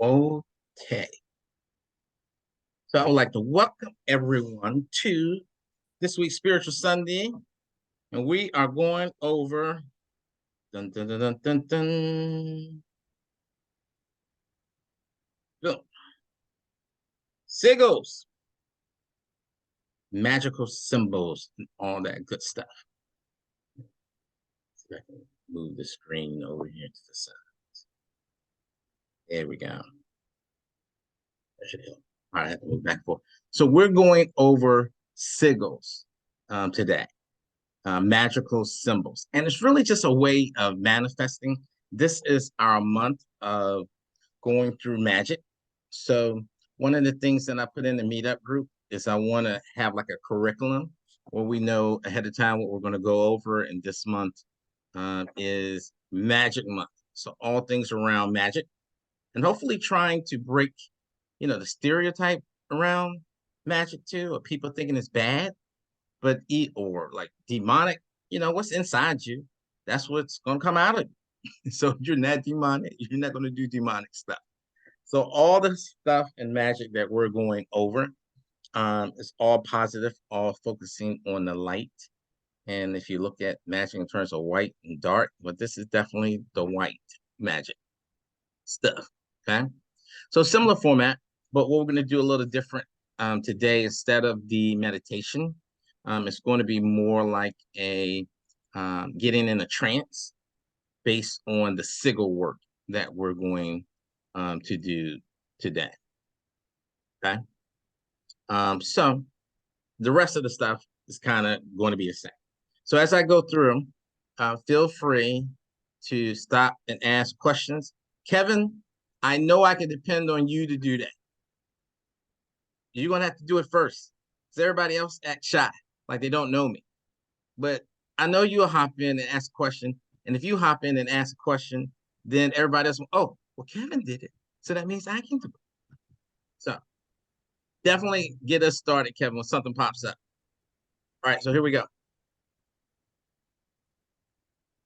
Okay. So I would like to welcome everyone to this week's Spiritual Sunday. And we are going over dun, dun, dun, dun, dun, dun. Boom. Sigils, magical symbols, and all that good stuff. So I can move the screen over here to the side. There we go. That should help. All right, I have to move back and forth. So we're going over sigils today. Magical symbols. And it's really just a way of manifesting. This is our month of going through magic. So one of the things that I put in the meetup group is I want to have like a curriculum where we know ahead of time what we're going to go over. And this month is Magic Month. So all things around magic and hopefully trying to break, the stereotype around magic too, or people thinking it's bad but or like demonic, what's inside you, that's what's going to come out of you. So you're not demonic, you're not going to do demonic stuff. So all the stuff and magic that we're going over is all positive, all focusing on the light. And if you look at magic in terms of white and dark, but this is definitely the white magic stuff. Okay. So similar format, but what we're going to do a little different today, instead of the meditation, it's going to be more like a getting in a trance based on the sigil work that we're going to do today. Okay. So the rest of the stuff is kind of going to be the same. So as I go through, feel free to stop and ask questions. Kevin, I know I can depend on you to do that. You're going to have to do it first, because everybody else act shy, like they don't know me. But I know you'll hop in and ask a question. And if you hop in and ask a question, then everybody else will, oh, well, Kevin did it. So that means I can do it. So definitely get us started, Kevin, when something pops up. All right, so here we go.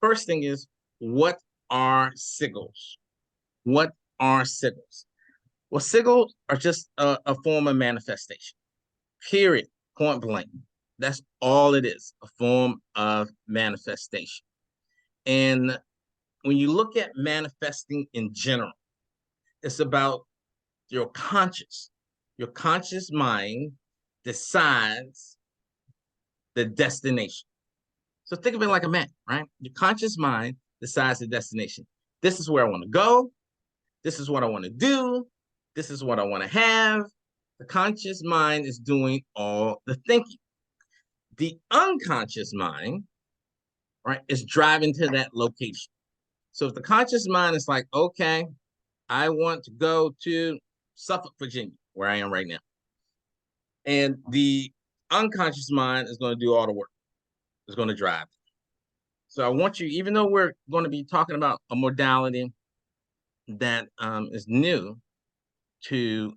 First thing is, what are sigils? What are sigils? Well, sigils are just a form of manifestation, period, point blank. That's all it is, a form of manifestation. And when you look at manifesting in general, it's about your conscious mind decides the destination. So think of it like a map, right? Your conscious mind decides the destination. This is where I want to go. This is what I want to do. This is what I want to have. The conscious mind is doing all the thinking. The unconscious mind, right, is driving to that location. So if the conscious mind is like, okay, I want to go to Suffolk, Virginia, where I am right now. And the unconscious mind is going to do all the work. It's going to drive. So I want you, even though we're going to be talking about a modality that is new to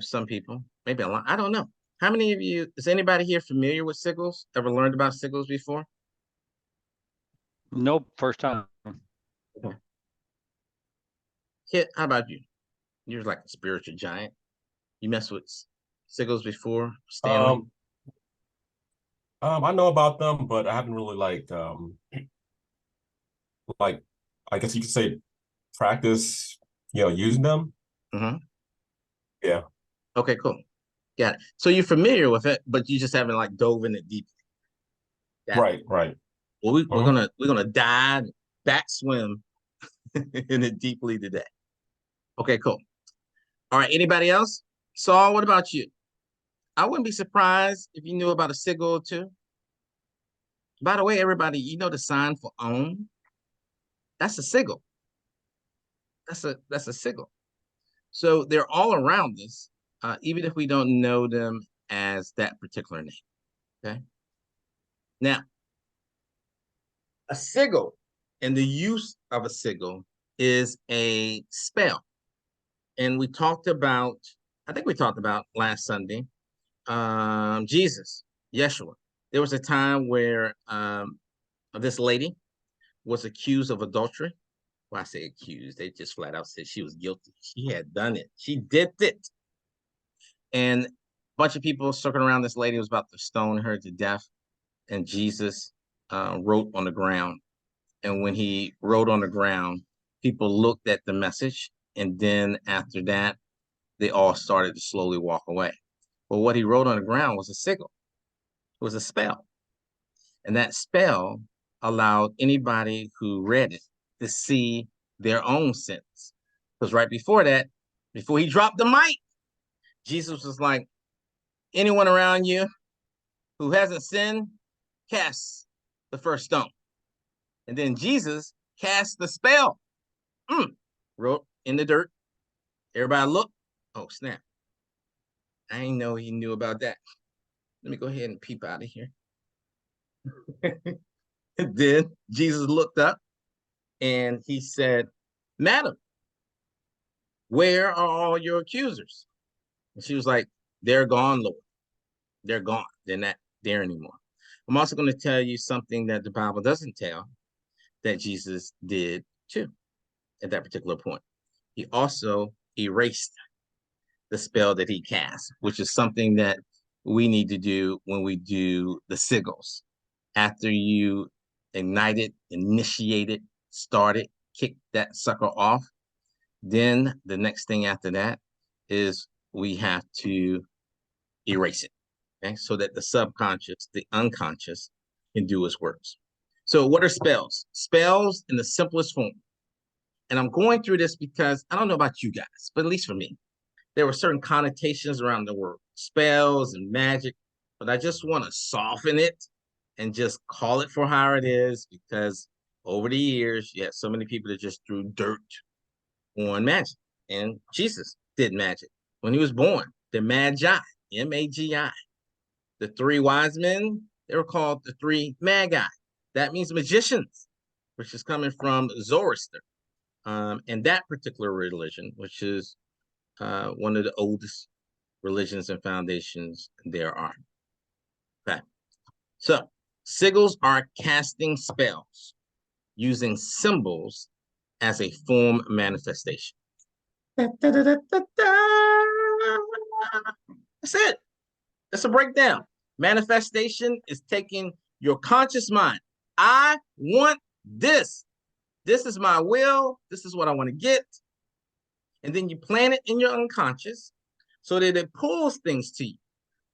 some people, maybe a lot, I don't know. How many of you, is anybody here familiar with sigils? Ever learned about sigils before? Nope, first time. Okay. Kit, how about you? You're like a spiritual giant. You mess with sigils before, Stanley? I know about them, but I haven't really like I guess you could say practice, using them. Mm-hmm. Yeah. Okay, cool. Got it. So you're familiar with it, but you just haven't like dove in it deeply. Right, right. Well, we're gonna dive, back swim in it deeply today. Okay, cool. All right, anybody else? Saul, what about you? I wouldn't be surprised if you knew about a sigil or two. By the way, everybody, you know the sign for Om? That's a sigil. That's a sigil. So they're all around us, even if we don't know them as that particular name. Okay. Now, a sigil and the use of a sigil is a spell. And we talked about, I think we talked about last Sunday, Jesus, Yeshua. There was a time where this lady was accused of adultery, Well, I say accused. They just flat out said she was guilty. She had done it. She did it. And a bunch of people circling around this lady was about to stone her to death. And Jesus wrote on the ground. And when he wrote on the ground, people looked at the message. And then after that, they all started to slowly walk away. But what he wrote on the ground was a sigil. It was a spell. And that spell allowed anybody who read it to see their own sins. Because right before that, before he dropped the mic, Jesus was like, anyone around you who hasn't sinned, cast the first stone. And then Jesus cast the spell, wrote in the dirt. Everybody looked. Oh, snap. I didn't know he knew about that. Let me go ahead and peep out of here. And then Jesus looked up and he said, Madam, where are all your accusers? And she was like, they're gone, Lord. They're gone. They're not there anymore. I'm also going to tell you something that the Bible doesn't tell that Jesus did too at that particular point. He also erased the spell that he cast, which is something that we need to do when we do the sigils. After you ignite it, initiate it, start it, kick that sucker off, then the next thing after that is we have to erase it, okay? So that the subconscious, the unconscious can do its works. So what are spells? Spells in the simplest form. And I'm going through this because I don't know about you guys, but at least for me, there were certain connotations around the word spells and magic, but I just want to soften it and just call it for how it is because over the years, you had so many people that just threw dirt on magic. And Jesus did magic when he was born. The Magi, M-A-G-I. The three wise men, they were called the three Magi. That means magicians, which is coming from Zoroaster. And that particular religion, which is one of the oldest religions and foundations there are. Okay. So sigils are casting spells using symbols as a form manifestation. Da, da, da, da, da. That's it. That's a breakdown. Manifestation is taking your conscious mind. I want this. This is my will. This is what I want to get. And then you plant it in your unconscious so that it pulls things to you.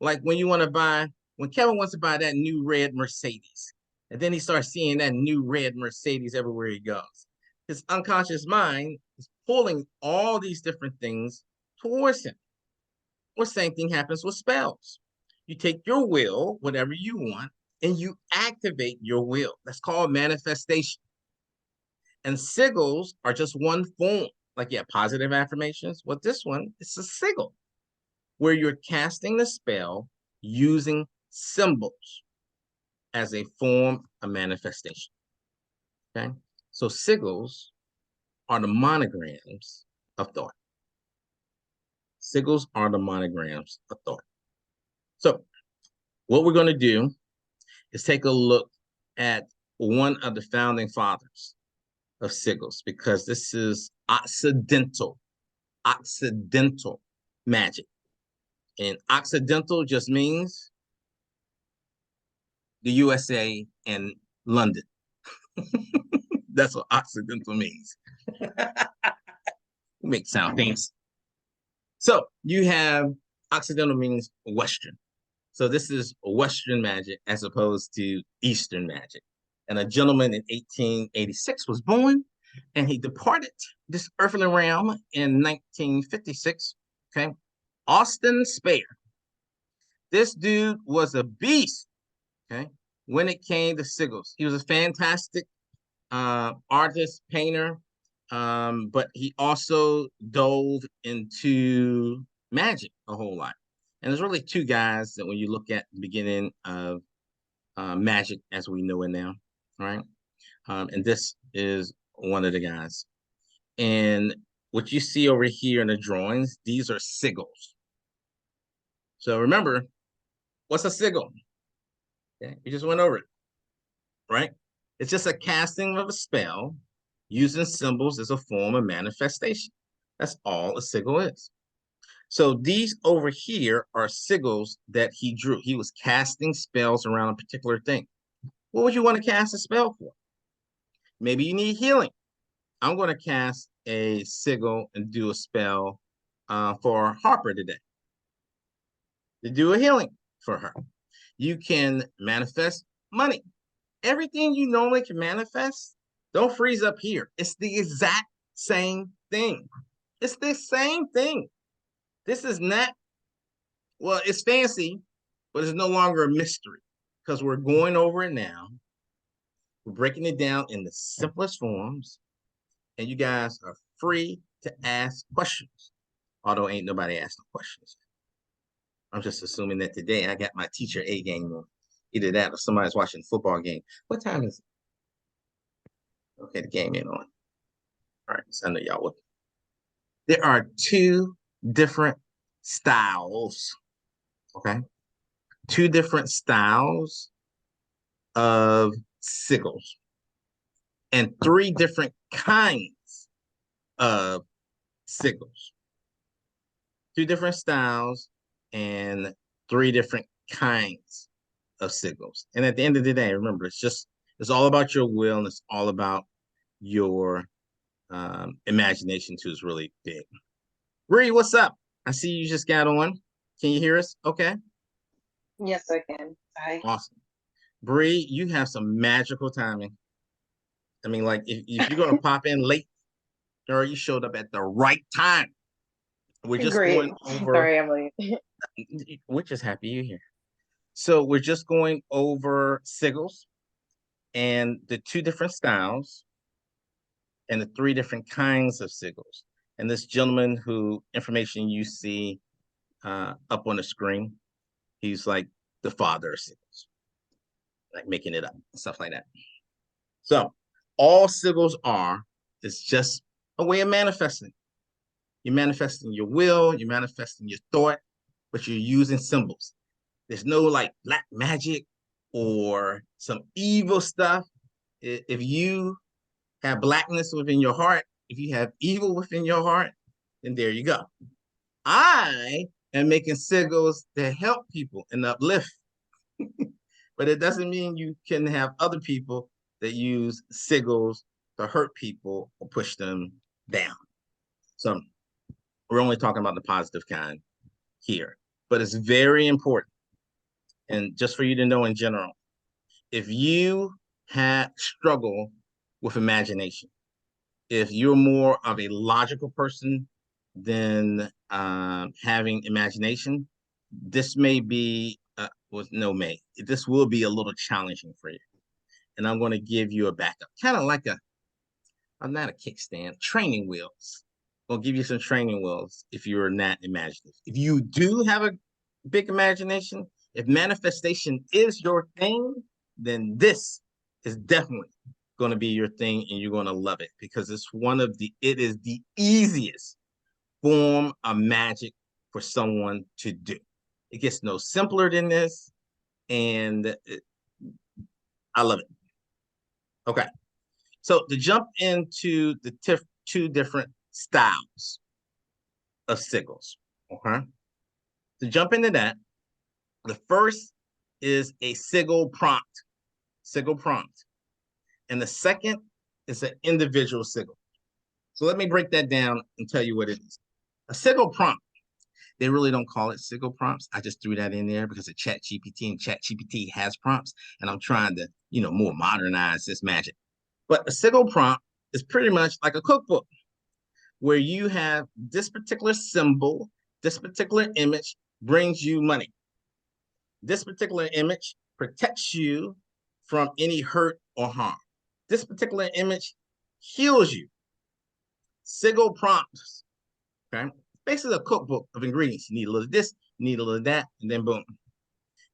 Like when you want to buy, when Kevin wants to buy that new red Mercedes, and then he starts seeing that new red Mercedes everywhere he goes. His unconscious mind is pulling all these different things towards him. Or same thing happens with spells. You take your will, whatever you want, and you activate your will. That's called manifestation. And sigils are just one form. Like, yeah, positive affirmations. Well, this one is a sigil where you're casting the spell using symbols as a form of manifestation. Okay. So sigils are the monograms of thought. Sigils are the monograms of thought. So what we're going to do is take a look at one of the founding fathers of sigils, because this is Occidental magic. And Occidental just means the USA and London. That's what Occidental means. Make sound fancy. So you have Occidental means Western. So this is Western magic as opposed to Eastern magic. And a gentleman in 1886 was born, and he departed this earthly realm in 1956. Okay, Austin Spare. This dude was a beast. Okay, when it came to sigils, he was a fantastic artist, painter, but he also dove into magic a whole lot. And there's really two guys that when you look at the beginning of magic as we know it now, right? And this is one of the guys. And what you see over here in the drawings, these are sigils. So remember, what's a sigil? Okay, we just went over it, right? It's just a casting of a spell Using symbols is a form of manifestation. That's all a sigil is. So these over here are sigils that he drew. He was casting spells around a particular thing. What would you want to cast a spell for? Maybe you need healing. I'm going to cast a sigil and do a spell for Harper today to do a healing for her. You can manifest money. Everything you normally can manifest, don't freeze up here. It's the exact same thing. It's the same thing. This is not, well, it's fancy, but it's no longer a mystery because we're going over it now. We're breaking it down in the simplest forms, and you guys are free to ask questions, although ain't nobody asking questions. I'm just assuming that today I got my teacher A game on. Either that or somebody's watching the football game. What time is it? Okay, the game ain't on. All right, so I know y'all would. There are two different styles, okay? Two different styles of sigils and three different kinds of sigils. Two different styles and three different kinds of sigils. And at the end of the day, remember, it's all about your will and it's all about your imagination too is really big. Bree, what's up? I see you just got on. Can you hear us? Okay. Yes, I can. Hi. Awesome. Bree, you have some magical timing. I mean, like if you're gonna pop in late, or you showed up at the right time. We're just Great. going over. Sorry, I'm late. We're just happy you're here. So we're just going over sigils and the two different styles and the three different kinds of sigils. And this gentleman who information you see up on the screen, he's like the father of sigils, like making it up, stuff like that. So all sigils is just a way of manifesting. You're manifesting your will, you're manifesting your thought, but you're using symbols. There's no like black magic or some evil stuff. If you have blackness within your heart, if you have evil within your heart, then there you go. I am making sigils that help people and uplift. But it doesn't mean you can have other people that use sigils to hurt people or push them down. So we're only talking about the positive kind here, but it's very important. And just for you to know in general, if you have struggle with imagination, if you're more of a logical person than having imagination, this may be, this will be a little challenging for you. And I'm going to give you a backup, kind of like I'm not a kickstand, training wheels. I'll give you some training wheels if you're not imaginative. If you do have a big imagination, if manifestation is your thing, then this is definitely going to be your thing and you're going to love it because it is the easiest form of magic for someone to do. It gets no simpler than this, and I love it. Okay, so to jump into the two different styles of sigils, okay? To jump into that, the first is a sigil prompt, and the second is an individual sigil. So let me break that down and tell you what it is. A sigil prompt, they really don't call it sigil prompts. I just threw that in there because of ChatGPT, and ChatGPT has prompts, and I'm trying to, more modernize this magic. But a sigil prompt is pretty much like a cookbook where you have this particular symbol, this particular image brings you money. This particular image protects you from any hurt or harm. This particular image heals you. Sigil prompts, okay? Basically a cookbook of ingredients. You need a little of this, you need a little of that, and then boom.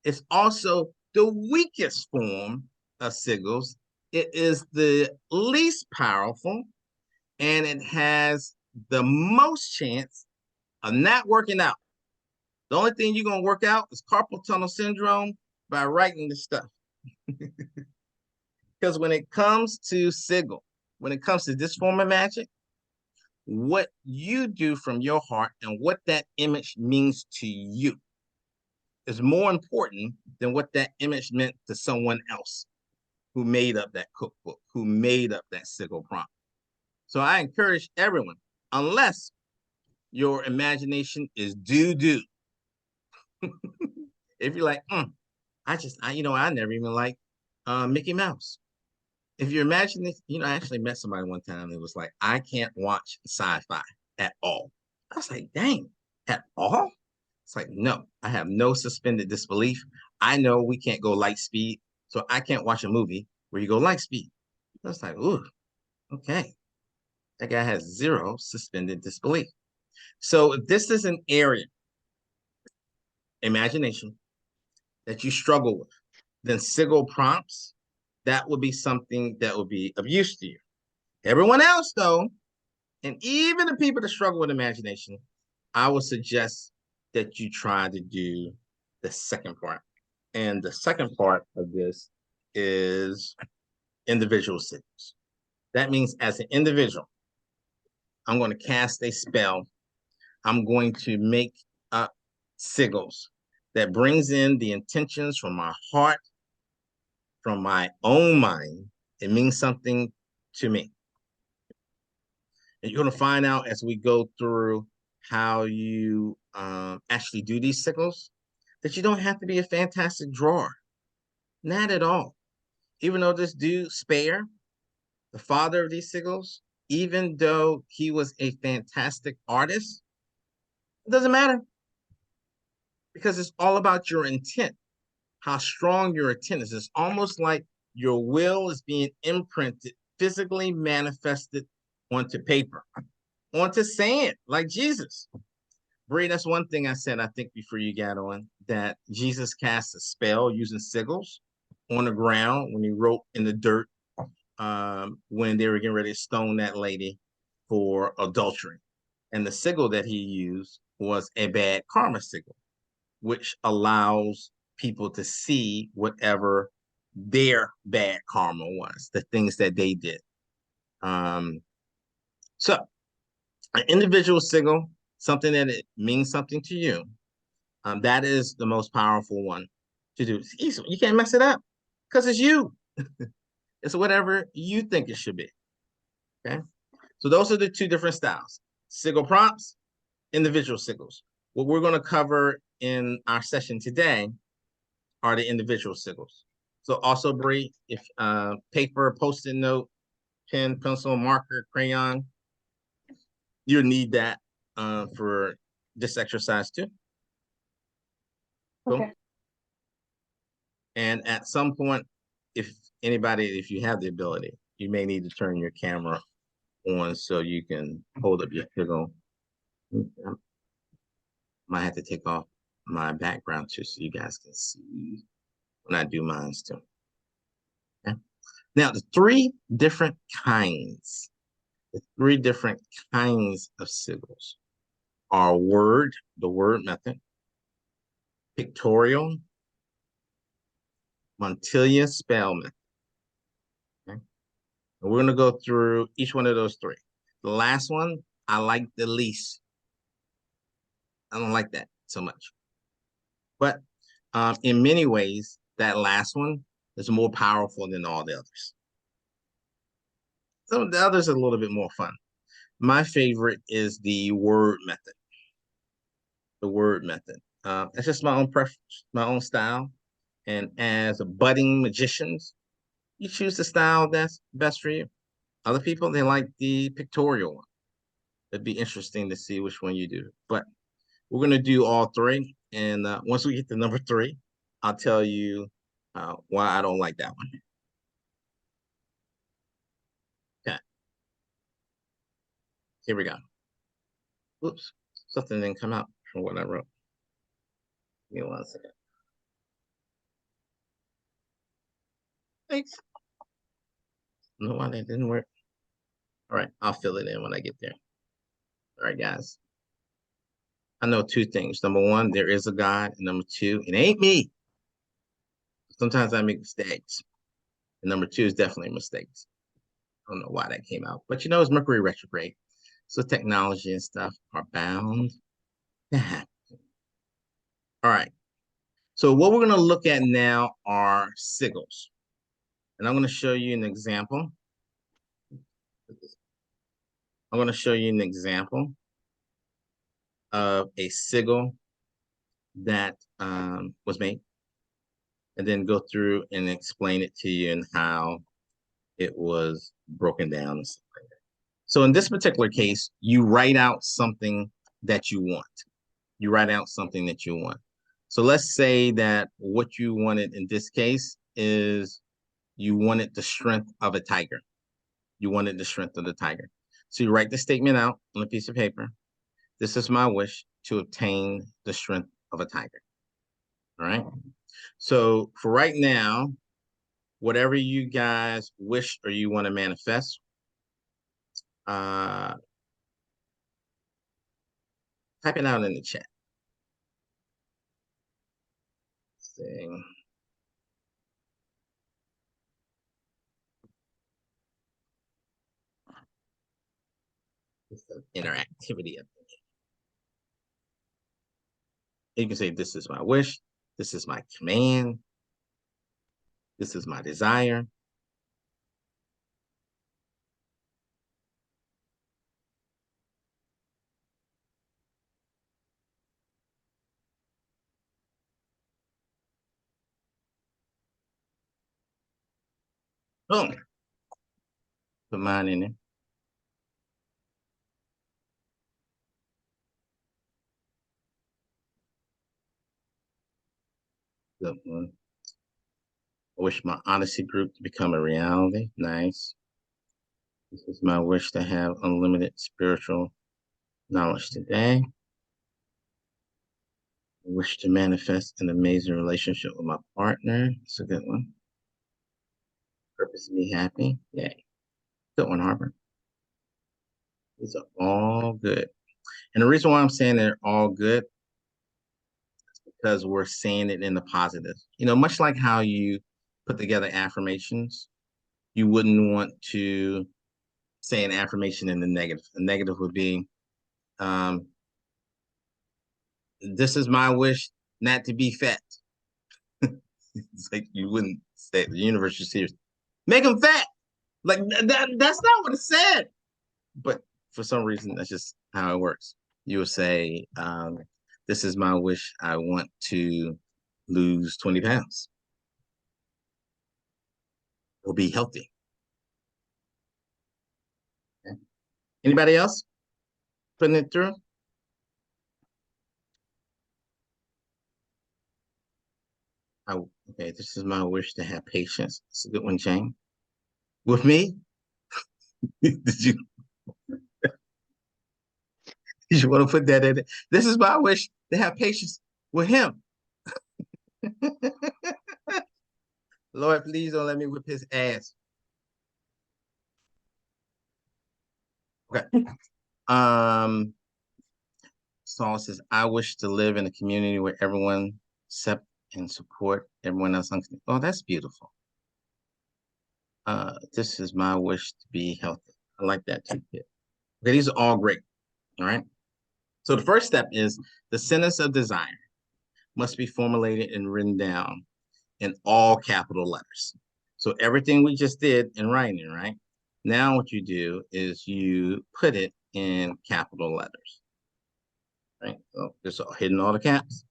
It's also the weakest form of sigils. It is the least powerful, and it has the most chance of not working out. The only thing you're going to work out is carpal tunnel syndrome by writing this stuff. Because when it comes to sigil, when it comes to this form of magic, what you do from your heart and what that image means to you is more important than what that image meant to someone else who made up that cookbook, who made up that sigil prompt. So I encourage everyone, unless your imagination is doo-doo. If you're like, I never even liked Mickey Mouse. If you're imagining, I actually met somebody one time that was like, I can't watch sci-fi at all. I was like, dang, at all? It's like, no, I have no suspended disbelief. I know we can't go light speed, so I can't watch a movie where you go light speed. I was like, ooh, okay. That guy has zero suspended disbelief. So if this is an area, imagination, that you struggle with, then sigil prompts, that would be something that would be of use to you. Everyone else, though, and even the people that struggle with imagination, I would suggest that you try to do the second part. And the second part of this is individual sigils. That means as an individual, I'm going to cast a spell. I'm going to make up sigils that brings in the intentions from my heart, from my own mind. It means something to me. And you're going to find out as we go through how you actually do these sigils that you don't have to be a fantastic drawer. Not at all. Even though this dude, Spare, the father of these sigils, even though he was a fantastic artist, it doesn't matter because it's all about your intent, how strong your intent is. It's almost like your will is being imprinted, physically manifested onto paper, onto sand, like Jesus. Bree, that's one thing I said, I think, before you got on, that Jesus cast a spell using sigils on the ground when he wrote in the dirt when they were getting ready to stone that lady for adultery. And the sigil that he used was a bad karma sigil, which allows people to see whatever their bad karma was, the things that they did. So an individual sigil, something that it means something to you, that is the most powerful one to do. It's easy. You can't mess it up because it's you. It's whatever you think it should be. Okay. So those are the two different styles: sigil prompts, individual sigils. What we're going to cover in our session today are the individual sigils. So also, Bree, if paper, post-it note, pen, pencil, marker, crayon, you'll need that for this exercise too. Cool. Okay. And at some point, if you have the ability, you may need to turn your camera on so you can hold up your sigil. Might have to take off my background too so you guys can see when I do mine too. Okay. Now, the three different kinds of sigils are the word method, pictorial, Montilla spell method. Okay. And we're going to go through each one of those three. The last one, I like the least. I don't like that so much. But in many ways, that last one is more powerful than all the others. Some of the others are a little bit more fun. My favorite is the word method. The word method. It's just my own preference, my own style. And as a budding magicians, you choose the style that's best for you. Other people, they like the pictorial one. It'd be interesting to see which one you do. But we're going to do all three. And once we get to number 3, I'll tell you why I don't like that one. Okay. Here we go. Oops. Something didn't come out from what I wrote. Give me 1 second. Thanks. No, why that didn't work. All right. I'll fill it in when I get there. All right, guys. I know 2 things. Number 1, there is a God. And number 2, it ain't me. Sometimes I make mistakes. And number 2 is definitely mistakes. I don't know why that came out, but you know, it's Mercury retrograde. So technology and stuff are bound to happen. All right. So what we're going to look at now are sigils. And I'm going to show you an example. I'm going to show you an example of a sigil that was made, and then go through and explain it to you and how it was broken down and stuff like that. So in this particular case, you write out something that you want. You write out something that you want. So let's say that what you wanted in this case is you wanted the strength of a tiger. You wanted the strength of the tiger. So you write the statement out on a piece of paper. This is my wish to obtain the strength of a tiger. All right. So for right now, whatever you guys wish or you want to manifest, type it out in the chat. See. It's the interactivity of it. You can say, this is my wish. This is my command. This is my desire. Boom. Put mine in there. Good one. I wish my Odyssey group to become a reality. Nice. This is my wish to have unlimited spiritual knowledge today. I wish to manifest an amazing relationship with my partner. It's a good one. Purpose to be happy. Yay. Good one, Harper. These are all good. And the reason why I'm saying they're all good is because we're saying it in the positive. You know, much like how you put together affirmations, you wouldn't want to say an affirmation in the negative. The negative would be, this is my wish not to be fat. It's like you wouldn't say the universe is serious. Make them fat. Like that's not what it said. But for some reason, that's just how it works. You will say, this is my wish. I want to lose 20 pounds or be healthy. Okay. Anybody else putting it through? Okay, this is my wish to have patience. It's a good one, Jane. With me? Did you want to put that in? This is my wish to have patience with him. Lord, please don't let me whip his ass. Okay. Saul says, I wish to live in a community where everyone accept and support everyone else. Oh, that's beautiful. This is my wish to be healthy. I like that too, kid. Okay, these are all great. All right. So the first step is the sentence of desire must be formulated and written down in all capital letters. So everything we just did in writing, right? Now what you do is you put it in capital letters. Right? So just hitting all the caps.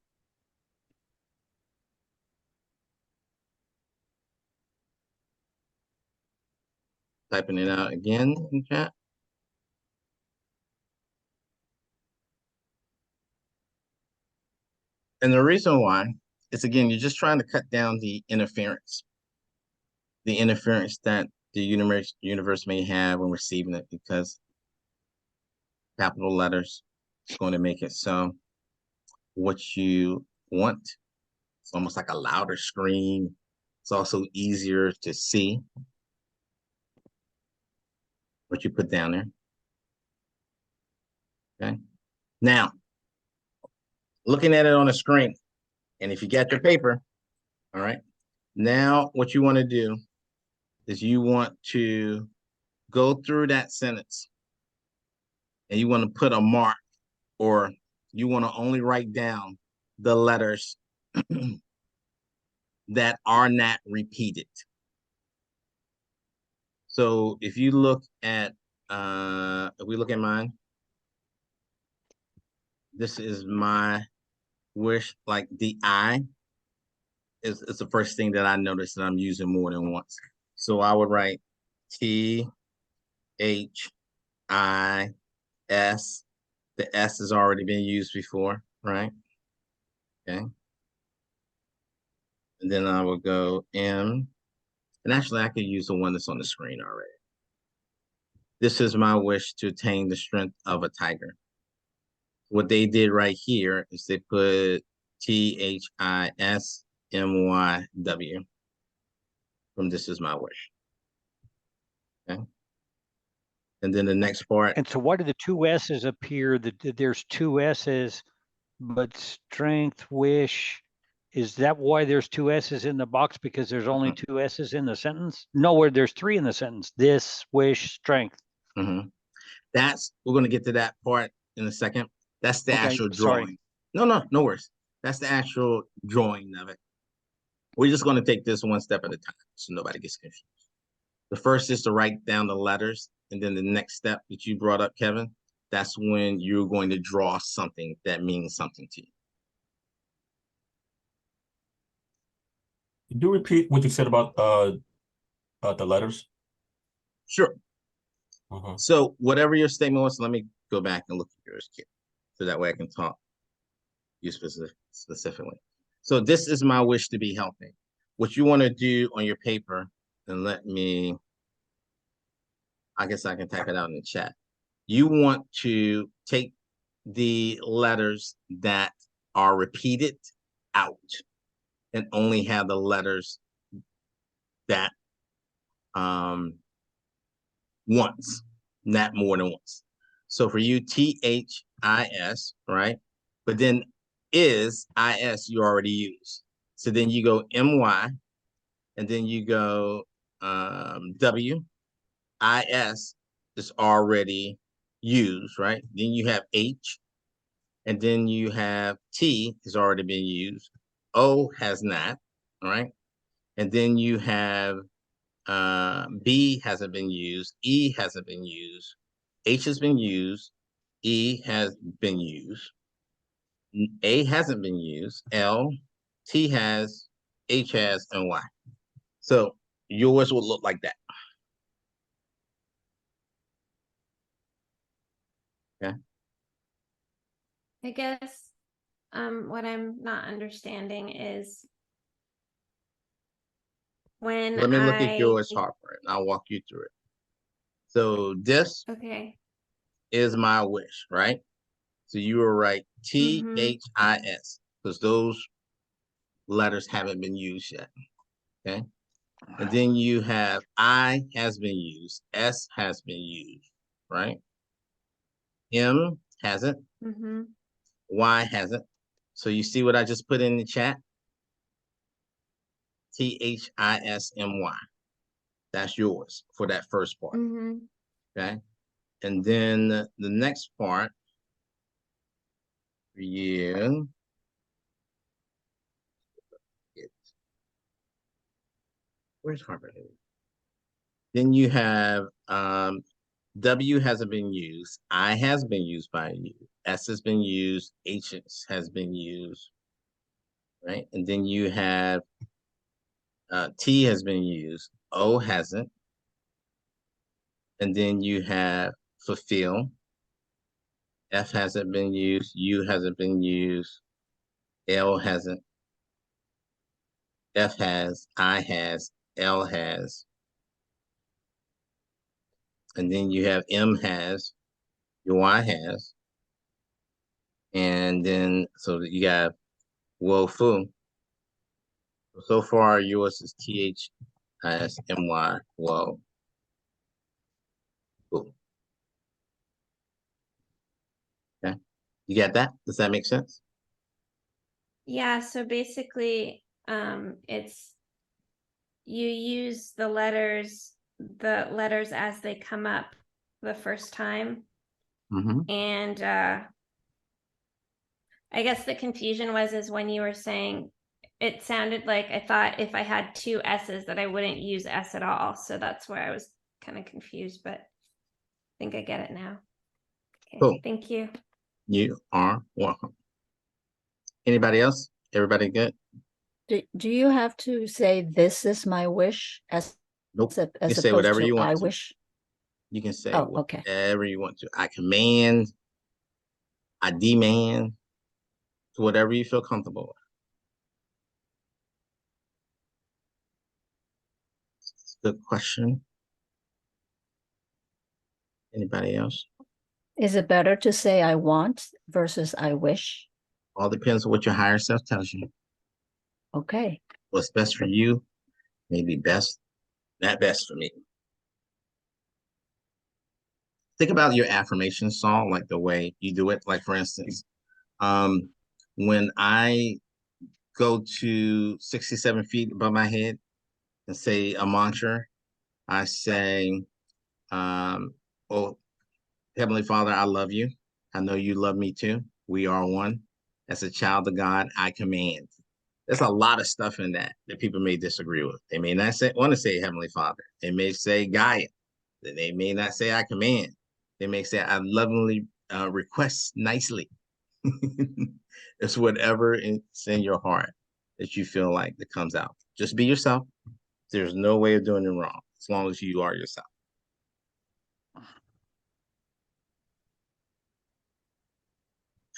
Typing it out again in chat. And the reason why is, again, you're just trying to cut down the interference that the universe may have when receiving it, because capital letters is going to make it so what you want, it's almost like a louder screen. It's also easier to see what you put down there. Okay. Now, looking at it on a screen, and if you got your paper, all right, now what you want to do is you want to go through that sentence and you want to put a mark, or you want to only write down the letters that are not repeated. So if you look at, if we look at mine, this is my wish, like the I is the first thing that I noticed that I'm using more than once. So I would write THIS. The S has already been used before, right? Okay. And then I will go M. And actually, I could use the one that's on the screen already. This is my wish to attain the strength of a tiger. What they did right here is they put THISMYW from This Is My Wish. Okay. And then the next part. And so why do the two S's appear? That there's two S's, but strength, wish, is that why there's two S's in the box? Because there's only two S's in the sentence? Nowhere, there's three in the sentence. This, wish, strength. That's, we're going to get to that part in a second. That's the actual drawing. Sorry. No worries. That's the actual drawing of it. We're just going to take this one step at a time so nobody gets confused. The first is to write down the letters, and then the next step that you brought up, Kevin, that's when you're going to draw something that means something to you. Could you repeat what you said about the letters? Sure. So whatever your statement was, let me go back and look at yours, so that way I can talk you specifically. So this is my wish to be healthy. What you want to do on your paper, and let me, I guess I can type it out in the chat. You want to take the letters that are repeated out and only have the letters that once, not more than once. So for you, THIS, right? But then IS you already use. So then you go MY, and then you go W. IS is already used, right? Then you have H, and then you have T has already been used. O has not, all right? And then you have B hasn't been used. E hasn't been used. H has been used. E has been used. A hasn't been used. L, T has, H has, and Y. So yours will look like that. Okay. I guess what I'm not understanding is when Let me look at yours, Harper, and I'll walk you through it. So this is my wish, right? So you will write THIS, because those letters haven't been used yet. Okay. And then you have I has been used, S has been used, right? M hasn't, Y hasn't. So you see what I just put in the chat? THISMY. That's yours for that first part. Okay. And then the next part for you. Where's Harper? Then you have W hasn't been used. I has been used by you. S has been used. H has been used. Right. And then you have T has been used. O hasn't. And then you have fulfill. F hasn't been used. U hasn't been used. L hasn't. F has. I has. L has. And then you have M has. Your Y has. And then, so you got Wofu. So far, yours is THISMY. Whoa. Cool. Okay. You got that? Does that make sense? Yeah, so basically it's you use the letters the letters as they come up the first time. Mhm. And I guess the confusion is when you were saying, it sounded like I thought if I had two S's that I wouldn't use S at all. So that's where I was kind of confused, but I think I get it now. Okay, Cool. thank you. You are welcome. Anybody else? Everybody good? Do you have to say this is my wish as Nope. as You say opposed whatever to you want I to. wish? You can say Oh, okay. whatever you want to. I command, I demand, whatever you feel comfortable with. Good question. Anybody else? Is it better to say I want versus I wish? All depends on what your higher self tells you. Okay. What's best for you may be best, not best for me. Think about your affirmation song, like the way you do it. Like for instance, when I go to 67 feet above my head and say a mantra, I say, oh, Heavenly Father, I love you. I know you love me too. We are one. As a child of God, I command. There's a lot of stuff in that people may disagree with. They may not want to say Heavenly Father. They may say Gaia. They may not say I command. They may say I lovingly request nicely. It's whatever it's in your heart that you feel like that comes out. Just be yourself. There's no way of doing it wrong as long as you are yourself.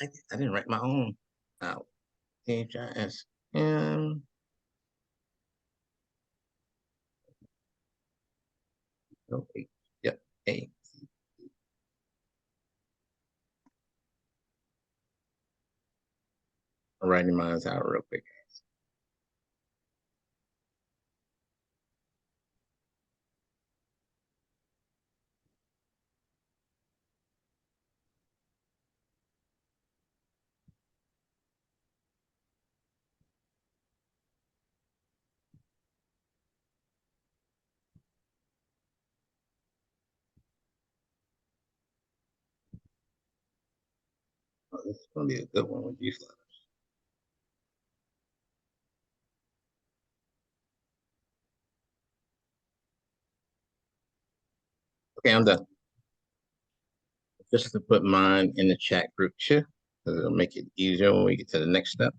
I didn't write my own out. HISM. Oh, wait. Yep. A. I'm writing mine out real quick. Oh, this is going to be a good one with these letters. Okay, I'm done. Just to put mine in the chat group too, because it'll make it easier when we get to the next step.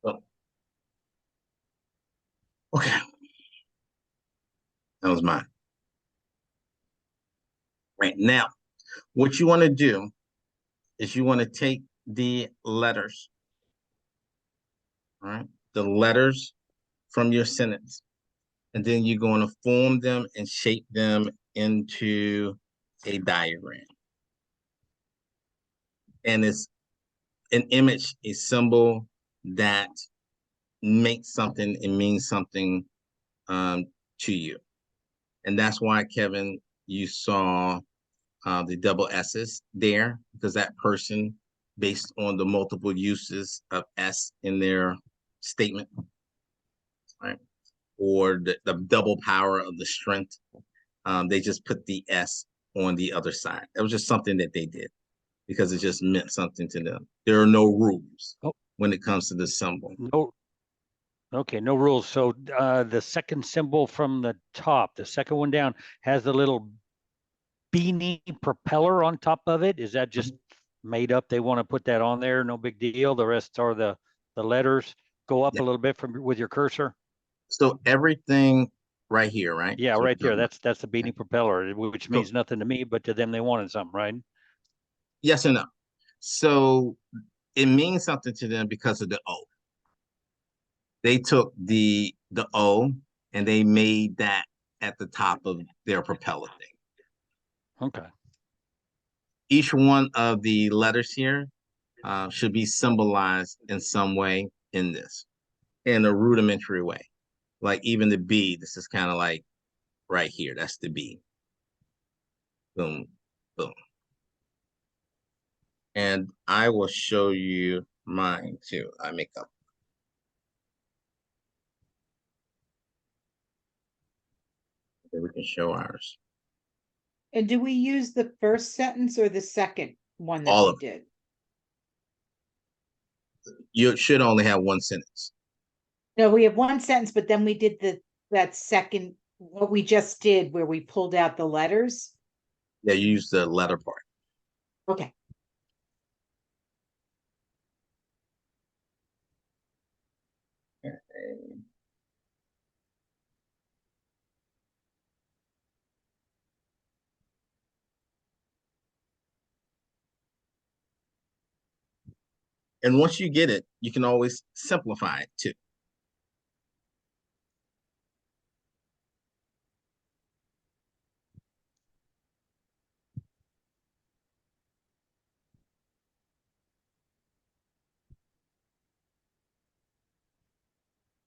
Oh. Okay. That was mine. Right now, what you want to do is you want to take the letters, all right? The letters from your sentence, and then you're going to form them and shape them into a diagram. And it's an image, a symbol that makes something and means something to you. And that's why, Kevin, you saw the double S's there, because that person, based on the multiple uses of S in their statement, right? Or the double power of the strength, they just put the S on the other side. That was just something that they did because it just meant something to them. There are no rules when it comes to the symbol. No. Okay, no rules. So the second symbol from the top, the second one down, has the little beanie propeller on top of it. Is that just made up? They want to put that on there. No big deal. The rest are the letters. Go up a little bit from with your cursor. So everything right here, right? Yeah, So right there. That's the beanie propeller, which Cool. means nothing to me, but to them they wanted something, right? Yes and no. So it means something to them because of the O. They took the O and they made that at the top of their propeller thing. Okay. Each one of the letters here should be symbolized in some way in this, in a rudimentary way. Like even the B, this is kind of like right here. That's the B. Boom, boom. And I will show you mine too. I make up. Then we can show ours. And do we use the first sentence or the second one that All we of did? You should only have one sentence. No, we have one sentence, but then we did that second, what we just did where we pulled out the letters. Yeah, you use the letter part. Okay. And once you get it, you can always simplify it too.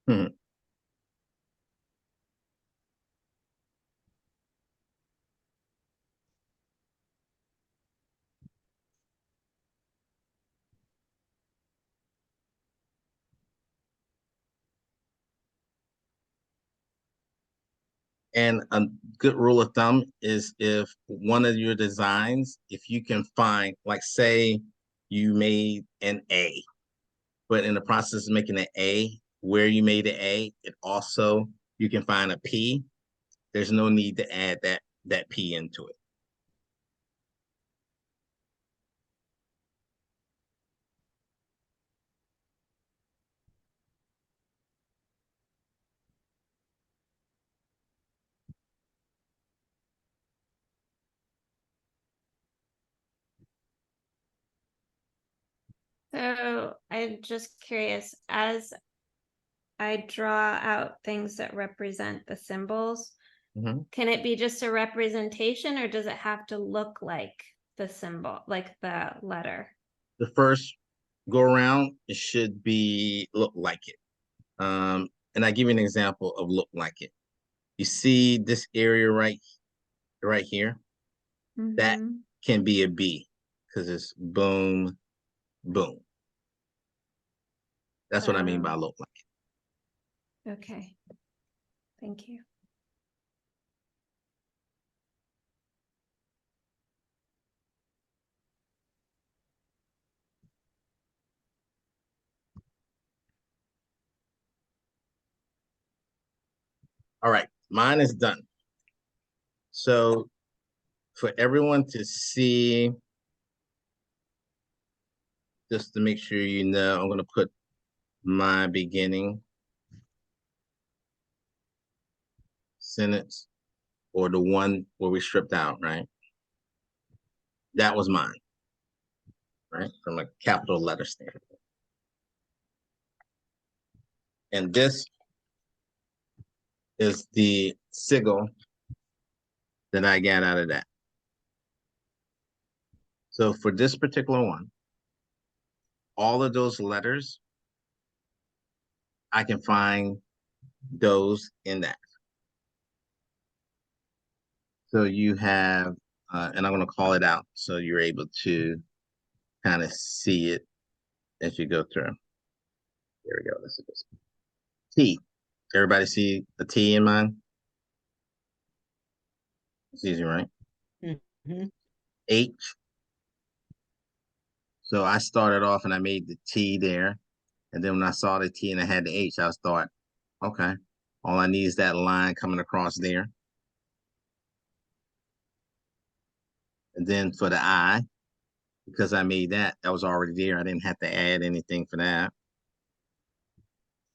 Hmm. And a good rule of thumb is if one of your designs, if you can find, like say you made an A, but in the process of making an A, where you made an A, it also, you can find a P. There's no need to add that P into it. So I'm just curious, as I draw out things that represent the symbols, Mhm. can it be just a representation or does it have to look like the symbol, like the letter? The first go around, it should be look like it. And I give you an example of look like it. You see this area right here? That Mhm. can be a B because it's boom, boom. That's what I mean by Oh. look like. Okay. Thank you. All right, mine is done. So for everyone to see, just to make sure you know, I'm going to put my beginning sentence or the one where we stripped out, right? That was mine, right? From a capital letter standpoint. And this is the sigil that I got out of that. So for this particular one, all of those letters, I can find those in that. So you have, and I'm going to call it out so you're able to kind of see it as you go through. There we go. Let's do this. T. Everybody see a T in mine? It's easy, right? Mhm. H. So I started off and I made the T there. And then when I saw the T and I had the H, I was thought, okay, all I need is that line coming across there. And then for the I, because I made that, that was already there. I didn't have to add anything for that.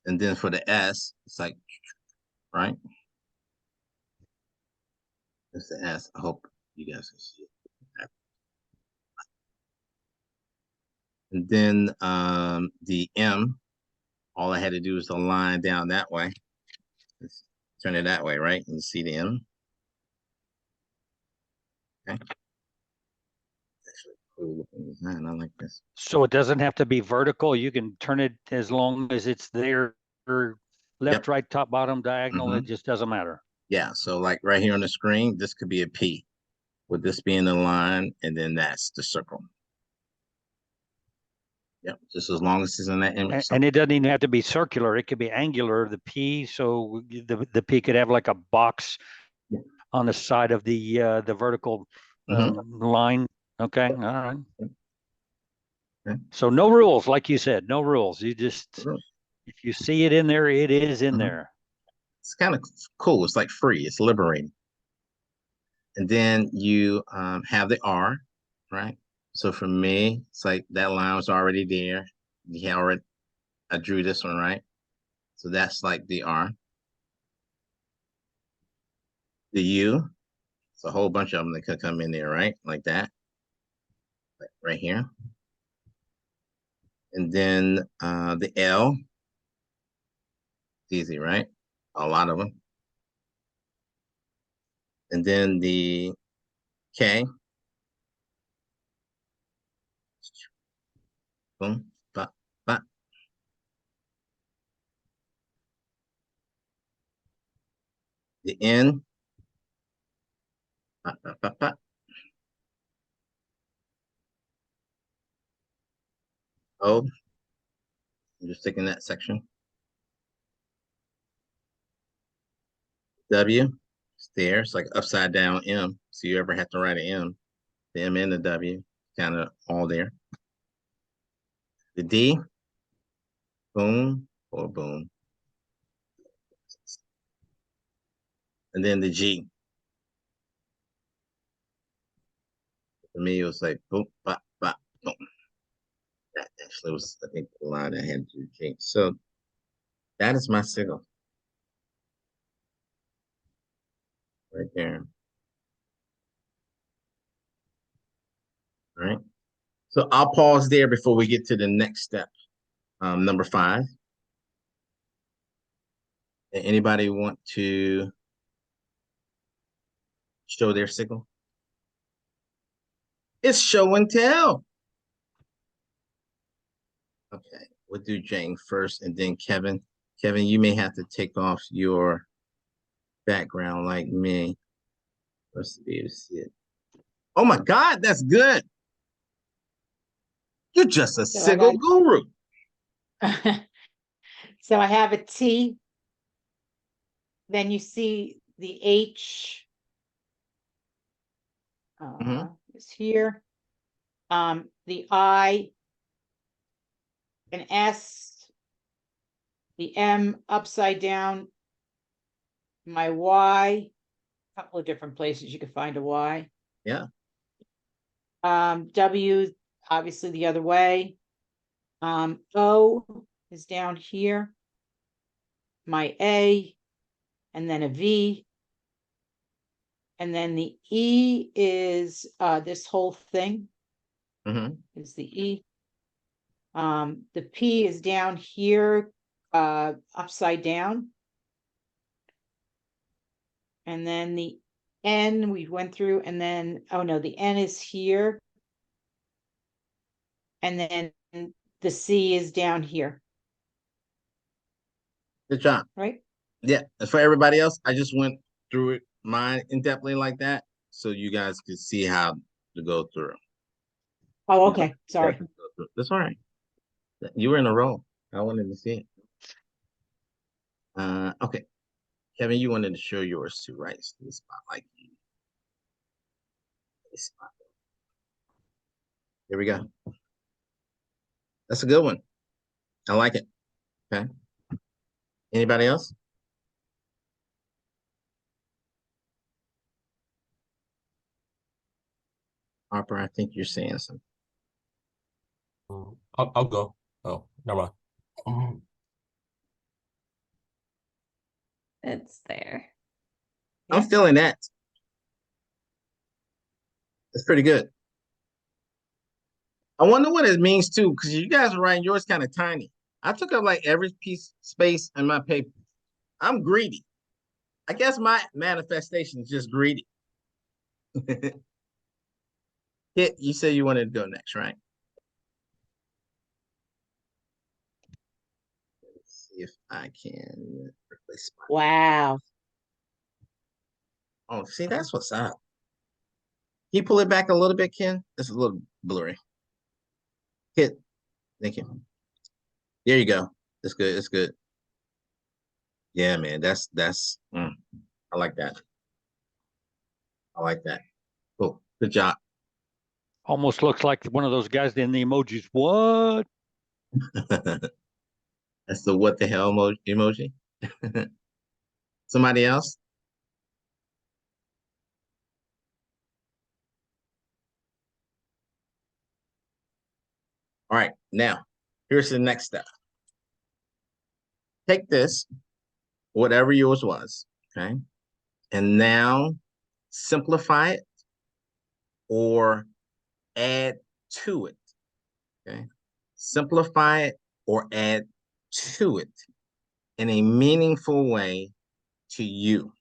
And then for the S, it's like, right? It's the S. I hope you guys can see it. And then the M, all I had to do is the line down that way. Let's turn it that way, right? And see the M. Okay. Actually, cool looking design. I like this. So it doesn't have to be vertical. You can turn it as long as it's there, or left, Yep. right, top, bottom, diagonal. It Mhm. just doesn't matter. Yeah, so like right here on the screen, this could be a P, with this being the line, and then that's the circle. Yep, just as long as it's in that image. And it doesn't even have to be circular. It could be angular, the P. So the P could have like a box Yeah. on the side of the vertical line. Okay. All right. Okay. So no rules, like you said, no rules. You just, Sure. if you see it in there, it is in Mhm. there. It's kind of cool. It's like free. It's liberating. And then you have the R, right? So for me, it's like that line was already there. I drew this one, right? So that's like the R. The U, it's a whole bunch of them that could come in there, right? Like that, like right here. And then the L, easy, right? A lot of them. And then the K, boom, ba, ba. The N, ba, ba, ba, ba. O, I'm just taking that section. W, it's there. It's like upside down M. So you ever have to write an M, the M and the W, kind of all there. The D, boom, or boom. And then the G. For me, it was like boom, ba, ba, boom. That actually was, I think, the line I had to G. So that is my signal right there. All right. So I'll pause there before we get to the next step, number 5. Anybody want to show their signal? It's show and tell. Okay, we'll do Jane first and then Kevin. Kevin, you may have to take off your background like me. Let's be able to see it. Oh my God, that's good. You're just a So I signal guru. So I have a T. Then you see the H is here. The I, an S, the M upside down, my Y, a couple of different places you could find a Y. Yeah. W, obviously the other way. O is down here. My A, and then a V. And then the E is this whole thing is the E. The P is down here, upside down. And then the N we went through, and then, oh no, the N is here. And then the C is down here, Good job. right? Yeah. And for everybody else, I just went through it mine in depthly like that, so you guys could see how to go through. Oh, okay. Sorry. That's all right. You were in a row. I wanted to see it. Okay. Kevin, you wanted to show yours too, right? So the spotlight. Here we go. That's a good one. I like it. Okay. Anybody else? Harper, I think you're saying something. I'll go. Oh, never mind. It's there. I'm feeling that. It's pretty good. I wonder what it means too, because you guys are writing yours kind of tiny. I took up like every piece space in my paper. I'm greedy. I guess my manifestation is just greedy. Hit, you said you wanted to go next, right? Let's see if I can replace my. Wow. Oh, see, that's what's up. Can you pull it back a little bit, Ken? It's a little blurry. Hit. Thank you. There you go. It's good. It's good. Yeah, man. I like that. I like that. Cool. Good job. Almost looks like one of those guys in the emojis. What? That's the what the hell emoji. Somebody else? All right. Now, here's the next step. Take this, whatever yours was, okay, and now simplify it or add to it. Okay. Simplify it or add to it in a meaningful way to you.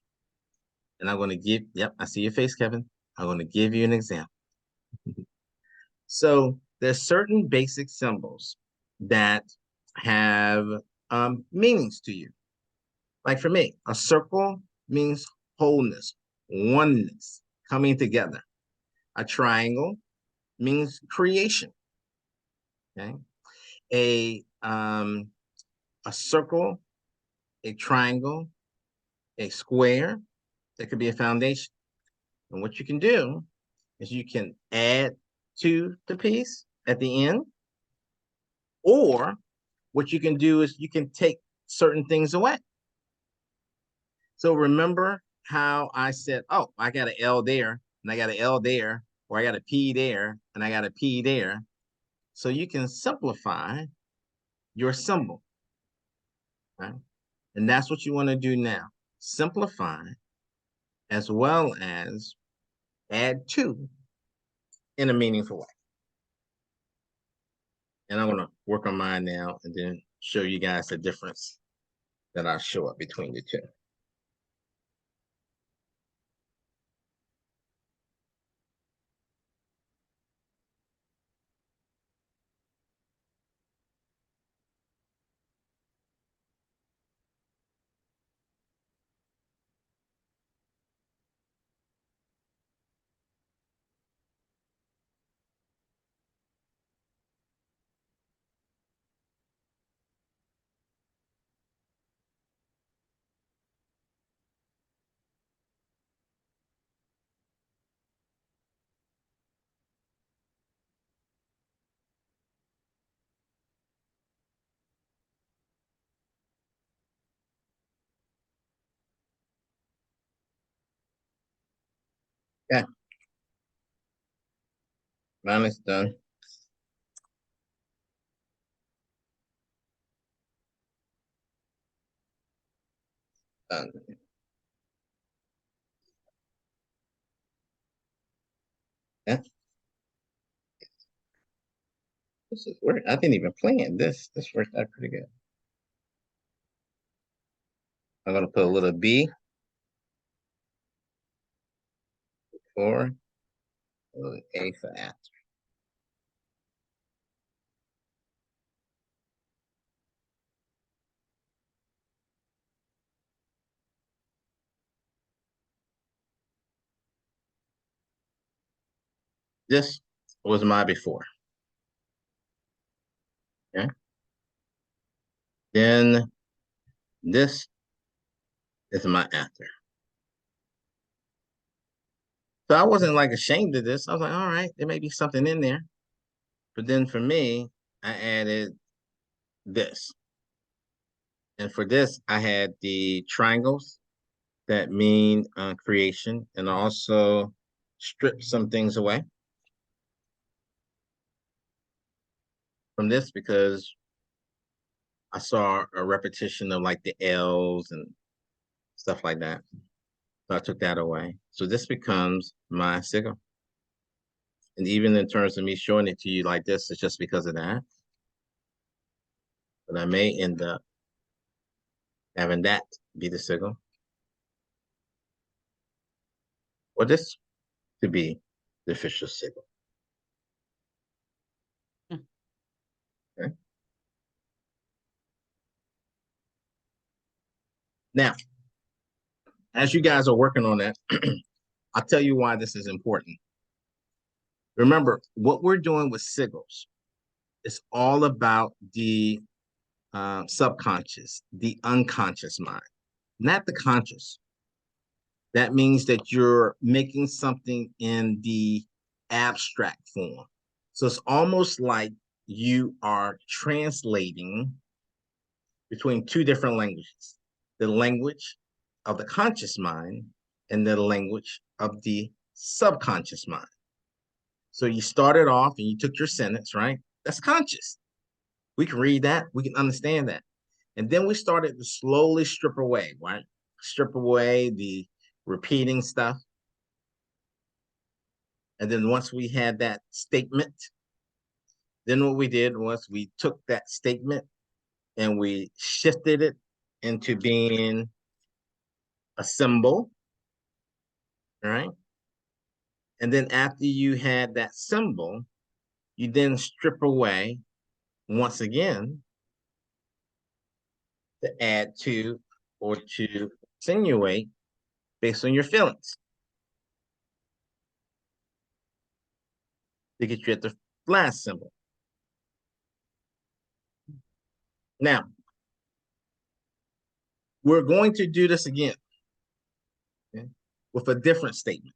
And I'm going to give, yep, I see your face, Kevin. I'm going to give you an example. So there's certain basic symbols that have meanings to you. Like for me, a circle means wholeness, oneness, coming together. A triangle means creation. Okay. A circle, a triangle, a square, that could be a foundation. And what you can do is you can add to the piece at the end, or what you can do is you can take certain things away. So remember how I said, oh, I got an L there, and I got an L there, or I got a P there, and I got a P there. So you can simplify your symbol. Right? And that's what you want to do now. Simplify as well as add to in a meaningful way. And I'm going to work on mine now and then show you guys the difference that I'll show up between the two. Yeah. Mine is done. Done. Yeah. This is weird. I didn't even plan this. This worked out pretty good. I'm going to put a little B for a little A for after. This was my before. Okay. Then this is my after. So I wasn't like ashamed of this. I was like, all right, there may be something in there. But then for me, I added this. And for this, I had the triangles that mean creation, and also stripped some things away from this because I saw a repetition of like the L's and stuff like that. So I took that away. So this becomes my sigil. And even in terms of me showing it to you like this, it's just because of that. But I may end up having that be the sigil. Or this to be the official sigil. Okay. Now, as you guys are working on that, I'll tell you why this is important. Remember, what we're doing with sigils It's all about the subconscious, the unconscious mind, not the conscious. That means that you're making something in the abstract form. So it's almost like you are translating between two different languages, the language of the conscious mind and the language of the subconscious mind. So you started off and you took your sentence, right? That's conscious. We can read that, we can understand that. And then we started to slowly strip away, right? Strip away the repeating stuff. And then once we had that statement, then what we did was we took that statement and we shifted it into being a symbol, right? And then after you had that symbol, you then strip away once again to add to or to insinuate based on your feelings to get you at the last symbol. Now, we're going to do this again, okay, with a different statement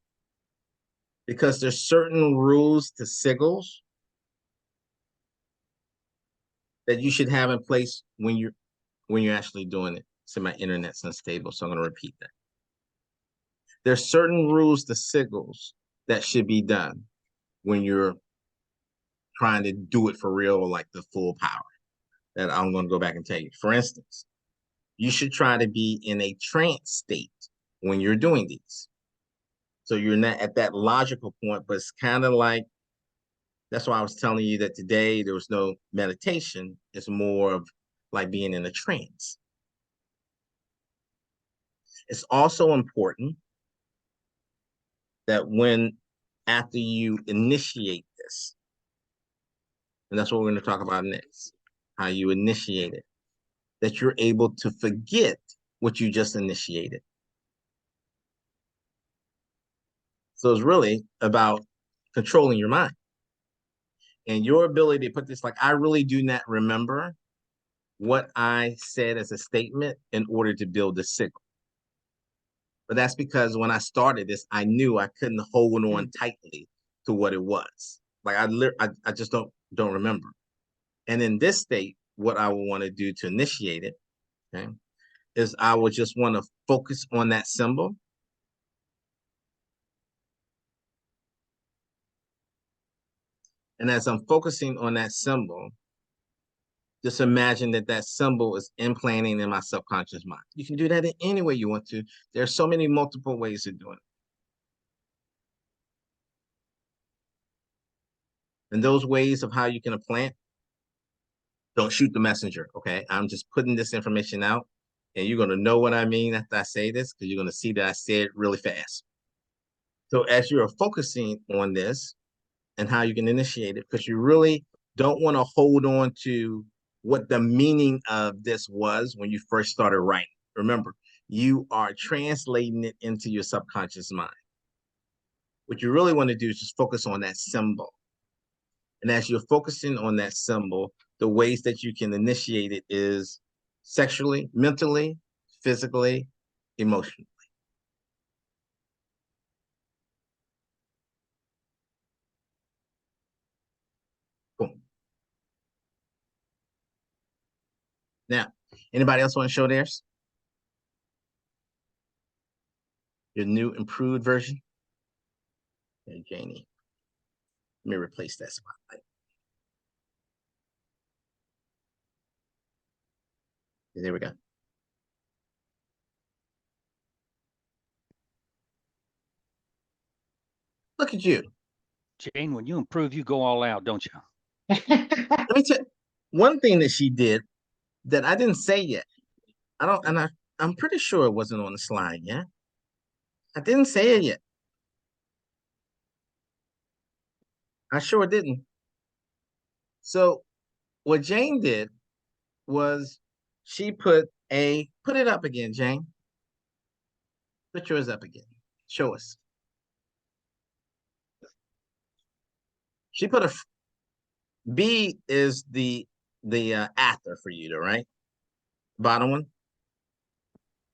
because there's certain rules to sigils that you should have in place when you're actually doing it. So my internet's unstable, so I'm going to repeat that. There's certain rules to sigils that should be done when you're trying to do it for real, like the full power that I'm going to go back and tell you. For instance, you should try to be in a trance state when you're doing these. So you're not at that logical point, but it's kind of like, that's why I was telling you that today there was no meditation. It's more of like being in a trance. It's also important that when, after you initiate this, and that's what we're going to talk about next, how you initiate it, that you're able to forget what you just initiated. So it's really about controlling your mind and your ability to put this, like, I really do not remember what I said as a statement in order to build the signal. But that's because when I started this, I knew I couldn't hold on tightly to what it was. Like I just don't remember. And in this state, what I would want to do to initiate it, okay, is I would just want to focus on that symbol. And as I'm focusing on that symbol, just imagine that that symbol is implanting in my subconscious mind. You can do that in any way you want to. There are so many multiple ways of doing it. And those ways of how you can implant, don't shoot the messenger, okay? I'm just putting this information out, and you're going to know what I mean after I say this, because you're going to see that I said it really fast. So as you're focusing on this and how you can initiate it, because you really don't want to hold on to what the meaning of this was when you first started writing. Remember, you are translating it into your subconscious mind. What you really want to do is just focus on that symbol. And as you're focusing on that symbol, the ways that you can initiate it is sexually, mentally, physically, emotionally. Boom. Now, anybody else want to show theirs? Your new improved version? Hey, Janie. Let me replace that spotlight. There we go. Look at you. Jane, when you improve, you go all out, don't you? Let me tell you, one thing that she did that I didn't say yet. I'm pretty sure it wasn't on the slide yet. I didn't say it yet. I sure didn't. So what Jane did was she put it up again, Jane. Put yours up again. Show us. She put B is the after for you, though, right? Bottom one.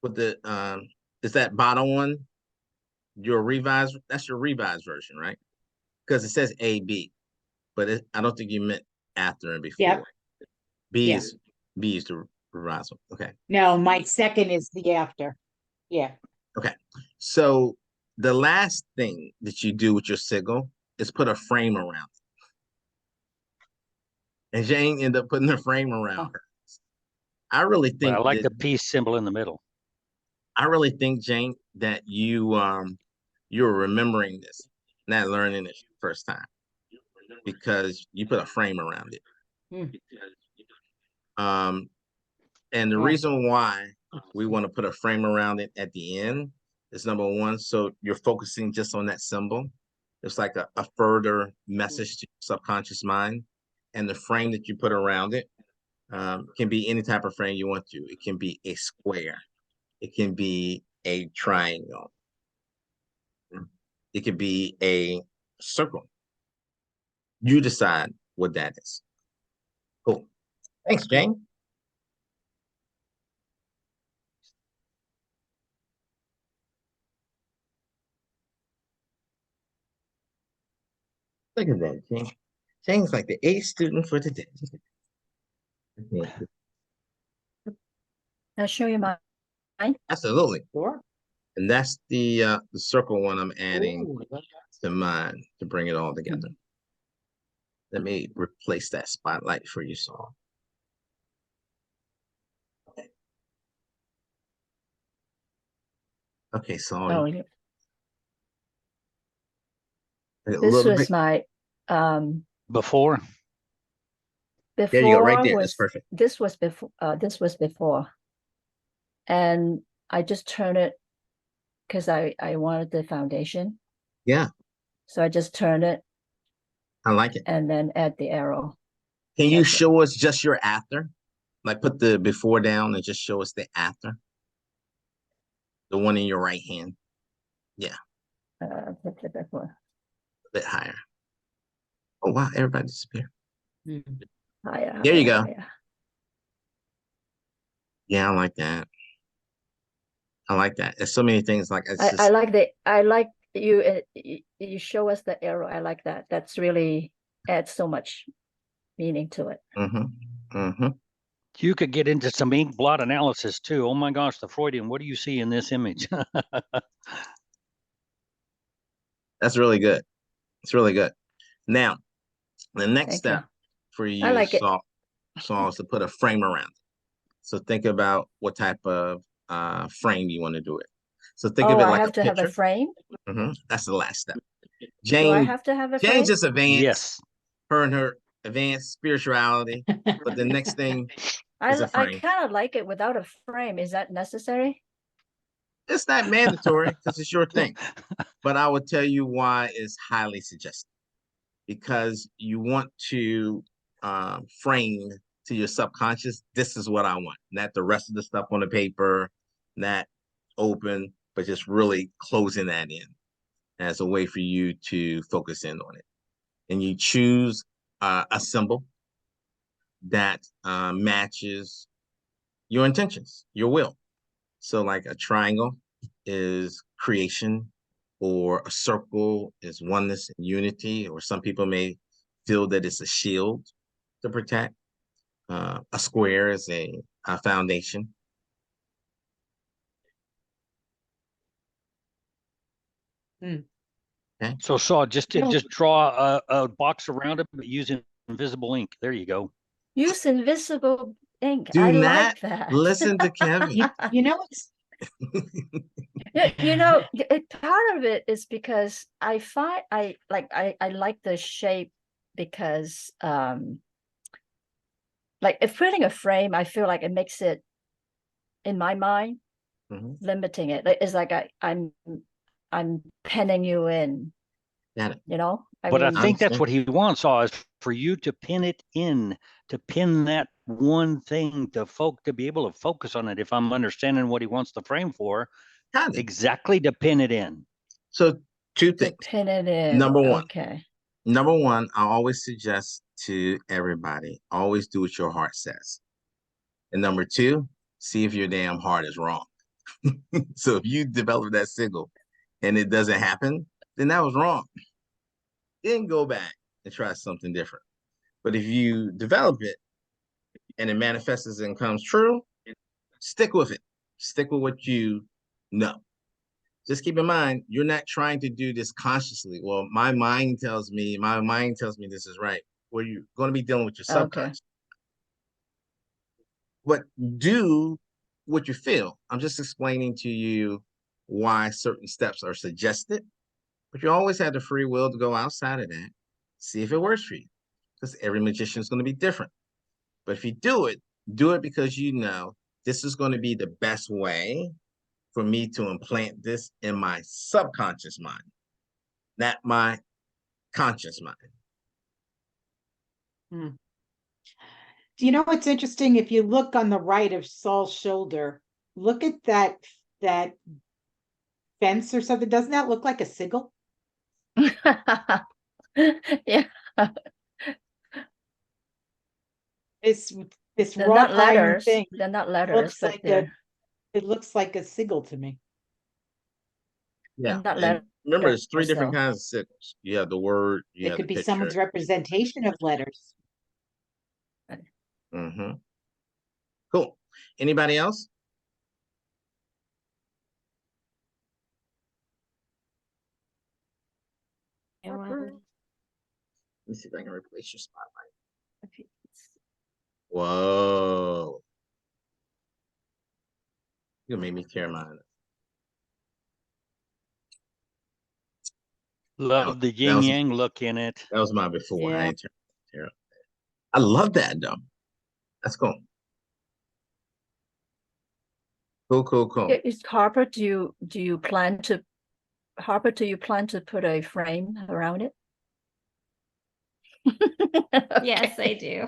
With the is that bottom one your revised? That's your revised version, right? Because it says AB, but I don't think you meant after and before. Yep. B Yeah. is B is the revised one. Okay. No, my second is the after. Yeah. Okay. So the last thing that you do with your sigil is put a frame around it. And Jane ended up putting a frame around her. I really But I think like that the peace symbol in the middle. I really think, Jane, that you're remembering this, not learning it first time, because you put a frame around it. And the Yeah. reason why we want to put a frame around it at the end is number one, so you're focusing just on that symbol. It's like a further message to your subconscious mind. And the frame that you put around it can be any type of frame you want to. It can be a square. It can be a triangle. It could be a circle. You decide what that is. Cool. Thanks, Jane. Look at that, Jane. Jane's like the A student for today. I'll show you mine. Absolutely. Sure. And that's the circle one I'm adding Ooh, I love to mine to bring it all together. Let me replace that spotlight for you, Saul. Okay, Saul. Oh, a this little was bit. my Before, There you go, right before there. was That's perfect. this was before. And I just turned it because I wanted the foundation. Yeah, So I just turned it I like it. and then add the arrow. Can you That's it. show us just your after? Like put the before down and just show us the after. The one in your right hand. Yeah, Put it before. a bit higher. Oh wow, everybody disappeared. it. Higher, There you higher, go. higher. Yeah, I like that. I like that. There's so many things like it's I just like you you show us the arrow. I like that. That's really adds so much meaning to it. you could get into some ink blot analysis too. Oh my gosh, the Freudian, what do you see in this image? That's really good. It's really good. Now, the next Thank step you. for you, like it. Saul, is to put a frame around it. So think about what type of frame you want to do it. So think of Oh, it I like have a to have a picture. frame? That's the last step. Do I Jane, have to have a Jane frame? just advanced Yes. her and her advanced spirituality. But the next thing is a I frame. kind of like it without a frame. Is that necessary? It's not mandatory because it's your thing. But I would tell you why it's highly suggested. Because you want to frame to your subconscious, this is what I want. Not the rest of the stuff on the paper, not open, but just really closing that in as a way for you to focus in on it. And you choose a symbol that matches your intentions, your will. So like a triangle is creation, or a circle is oneness and unity, or some people may feel that it's a shield to protect. A square is a foundation. Okay. So Saul, just No. draw a box around it, but using invisible ink. There you go. Use invisible ink. Do I not like that. listen to Kevin. You know what's You know, part of it is because I find I like the shape because like if putting a frame, I feel like it makes it in my mind limiting it. It's like I'm penning you in, Got it. you know? But I mean, think that's what he wants, is for you to pin it in, to pin that one thing to be able to focus on it. If I'm understanding what he wants the frame for, Got it. exactly to pin it in. So two to things. pin it in. Number one. Okay. Number one, I always suggest to everybody. Always do what your heart says. And number two, see if your damn heart is wrong. So if you develop that sigil and it doesn't happen, then that was wrong. Then go back and try something different. But if you develop it and it manifests and comes true, stick with it. Stick with what you know. Just keep in mind, you're not trying to do this consciously. Well, my mind tells me this is right. Well, you're going to be dealing with your subconscious. But do what you feel. I'm just explaining to you why certain steps are suggested, but you always have the free will to go outside of that, see if it works for you, because every magician is going to be different. But if you do it because you know this is going to be the best way for me to implant this in my subconscious mind, not my conscious mind. Do you know what's interesting? If you look on the right of Saul's shoulder, look at that fence or something. Doesn't that look like a sigil? Yeah. This They're wrought not iron letters. thing They're not letters, looks but like they're it looks like a sigil to me. Yeah. not And remember, there's three letters, different though. kinds of sigils. You have the word, you It have could the be someone's picture. representation of letters. Mm-hmm. Cool. Anybody else? Let me see if I can replace your spotlight. Whoa. You made me tear mine up. Love the that yin was- yang look in it. That was mine before. I Yeah. ain't tear up. I love that though. That's cool. Cool. Is Harper, do you plan to put a frame around it? Yes, I do.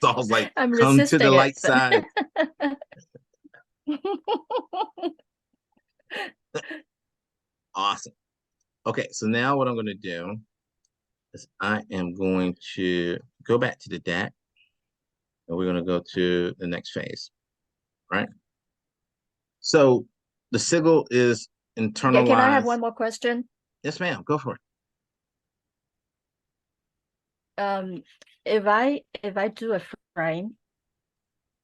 So I was like, I'm come to resisting the it, light but- side. Awesome. Okay, so now what I'm going to do is I am going to go back to the deck, and we're going to go to the next phase, right? So the sigil is internalized. Yeah, can I have one more question? Yes, ma'am. Go for it. If I do a frame,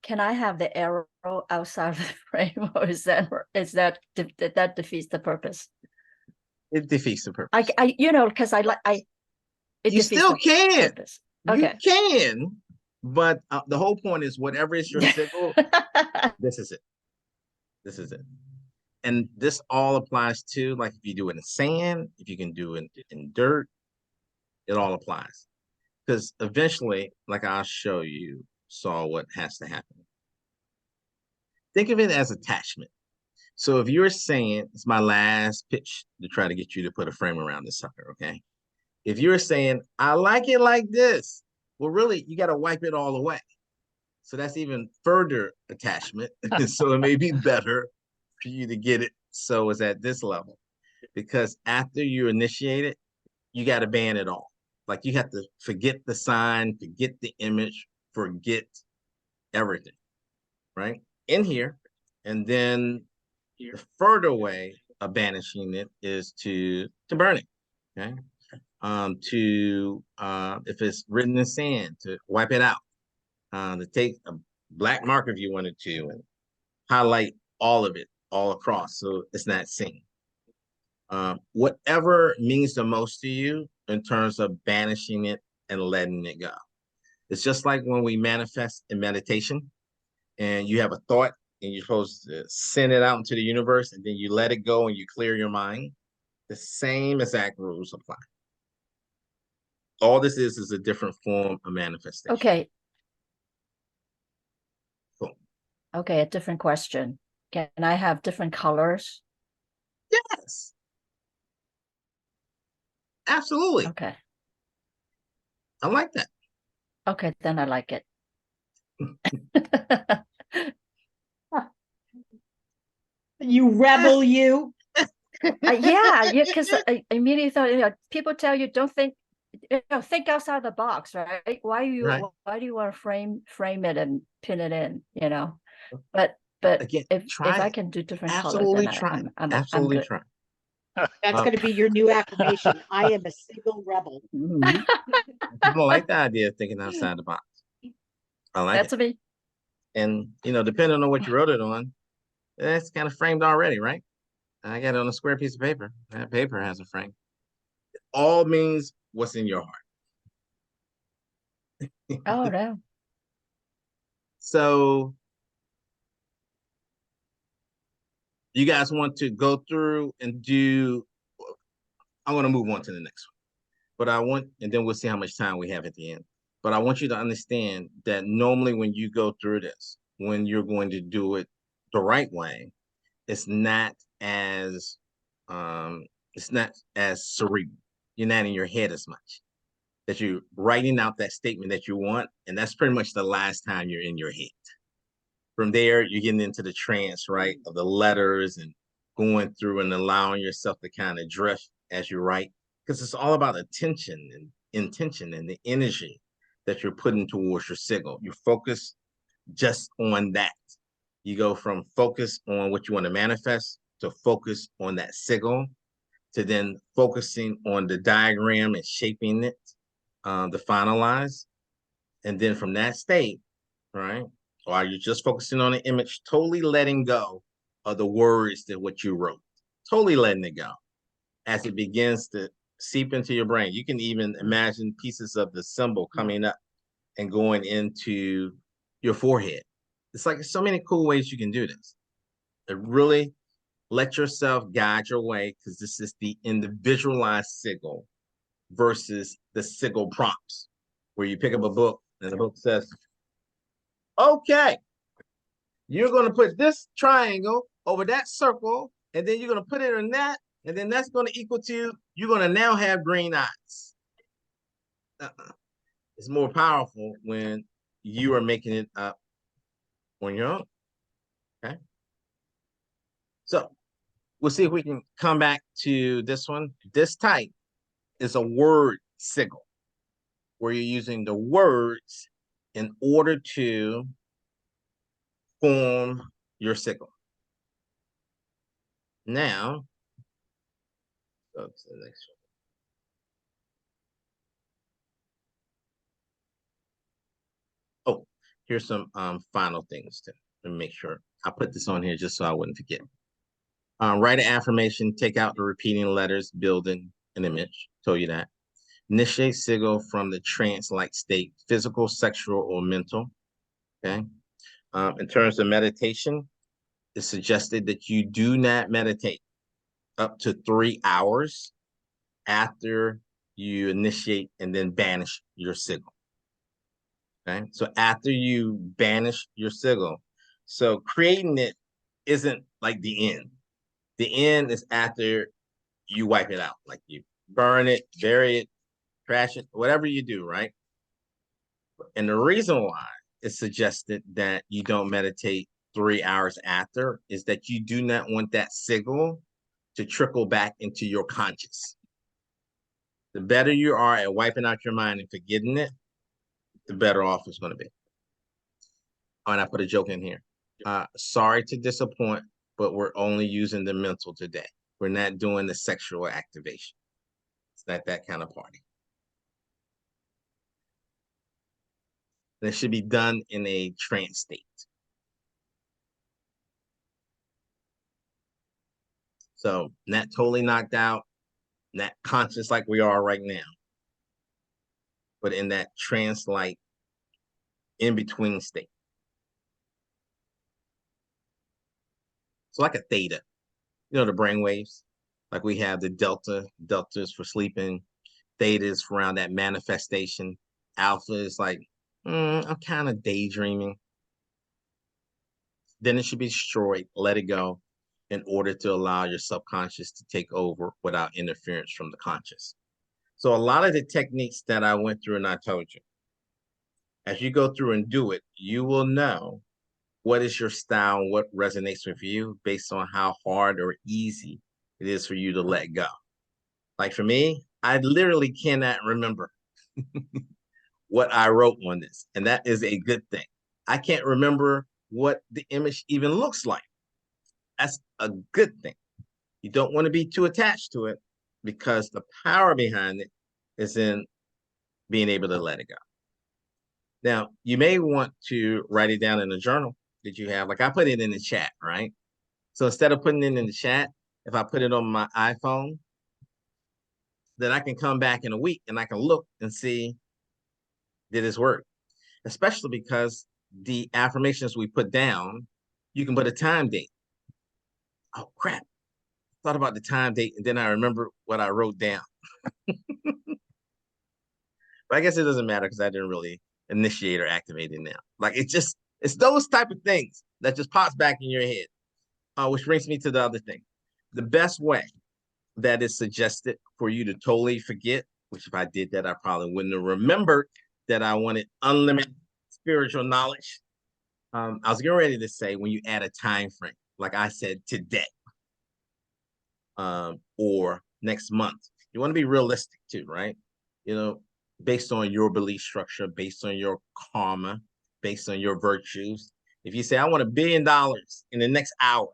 can I have the arrow outside of the frame, or is that defeats the purpose? It defeats the purpose. I because it You defeats still the can. purpose. You Okay. can, but the whole point is whatever is your sigil, this is it. This is it. And this all applies to, like, if you do it in sand, if you can do it in dirt, it all applies. Because eventually, like I'll show you, saw what has to happen. Think of it as attachment. So if you're saying, it's my last pitch to try to get you to put a frame around this sucker, okay? If you're saying, I like it like this, well, really, you got to wipe it all away. So that's even further attachment. So it may be better for you to get it so it's at this level. Because after you initiate it, you got to ban it all. Like, you have to forget the sign, forget the image, forget everything, right? In here. And then the further way of banishing it is to burn it, okay? If it's written in sand, to wipe it out. To take a black marker if you wanted to and highlight all of it all across so it's not seen. Whatever means the most to you in terms of banishing it and letting it go. It's just like when we manifest in meditation and you have a thought and you're supposed to send it out into the universe and then you let it go and you clear your mind. The same exact rules apply. All this is a different form of manifestation. Okay. Cool. Okay, a different question. Can I have different colors? Yes. Absolutely. Okay. I like that. Okay, then I like it. You rebel, you. Yeah, because I immediately thought, people tell you don't think think outside the box, right? Why Right. why do you want to frame it and pin it in, you know? But Again, if try I it. can do different colors, Absolutely then try. I'm Absolutely good. try. That's Um, gonna be your new affirmation. I am a single rebel. mhm. I like the idea of thinking outside the box. I like That's it. me. And depending on what you wrote it on, that's kind of framed already, right? I got it on a square piece of paper. That paper has a frame. It all means what's in your heart. Oh no. So you guys want to go through and do, I'm going to move on to the next one. But and then we'll see how much time we have at the end. But I want you to understand that normally when you go through this, when you're going to do it the right way, it's not as cerebral. You're not in your head as much. That you're writing out that statement that you want, and that's pretty much the last time you're in your head. From there, you're getting into the trance, right, of the letters and going through and allowing yourself to kind of drift as you write, because it's all about attention and intention and the energy that you're putting towards your sigil. You focus just on that. You go from focus on what you want to manifest to focus on that sigil to then focusing on the diagram and shaping it to finalize. And then from that state, right? Or are you just focusing on the image, totally letting go of the words that what you wrote, totally letting it go as it begins to seep into your brain. You can even imagine pieces of the symbol coming up and going into your forehead. It's like so many cool ways you can do this. It really let yourself guide your way, because this is the individualized sigil versus the sigil prompts, where you pick up a book and the book says, okay, you're going to put this triangle over that circle, and then you're going to put it in that, and then that's going to equal to, you're going to now have green eyes. It's more powerful when you are making it up on your own. Okay. So we'll see if we can come back to this one. This type is a word sigil, where you're using the words in order to form your sigil. Now, go to the next one. Oh, here's some final things to make sure. I put this on here just so I wouldn't forget. Write an affirmation, take out the repeating letters, building an image. Told you that. Initiate sigil from the trance-like state, physical, sexual, or mental. Okay. In terms of meditation, it's suggested that you do not meditate up to 3 hours after you initiate and then banish your sigil. Okay. So after you banish your sigil, so creating it isn't like the end. The end is after you wipe it out, like you burn it, bury it, trash it, whatever you do, right? And the reason why it's suggested that you don't meditate 3 hours after is that you do not want that sigil to trickle back into your conscious. The better you are at wiping out your mind and forgetting it, the better off it's going to be. Oh, and I put a joke in here. Sorry to disappoint, but we're only using the mental today. We're not doing the sexual activation. It's not that kind of party. And it should be done in a trance state. So not totally knocked out, not conscious like we are right now, but in that trance-like in-between state. So like a theta, the brain waves, like we have the deltas for sleeping, theta is for around that manifestation, alpha is like, I'm kind of daydreaming. Then it should be destroyed, let it go, in order to allow your subconscious to take over without interference from the conscious. So a lot of the techniques that I went through and I told you, as you go through and do it, you will know what is your style, what resonates with you based on how hard or easy it is for you to let go. Like for me, I literally cannot remember what I wrote on this, and that is a good thing. I can't remember what the image even looks like. That's a good thing. You don't want to be too attached to it because the power behind it is in being able to let it go. Now, you may want to write it down in a journal that you have. Like I put it in the chat, right? So instead of putting it in the chat, if I put it on my iPhone, then I can come back in a week and I can look and see, did this work? Especially because the affirmations we put down, you can put a time date. Oh, crap. Thought about the time date and then I remember what I wrote down. But I guess it doesn't matter because I didn't really initiate or activate it now. Like it's those type of things that just pops back in your head. Which brings me to the other thing. The best way that is suggested for you to totally forget, which if I did that, I probably wouldn't have remembered that I wanted unlimited spiritual knowledge. I was getting ready to say when you add a time frame, like I said today, or next month. You want to be realistic too, right? You know, based on your belief structure, based on your karma, based on your virtues. If you say, I want $1 billion in the next hour,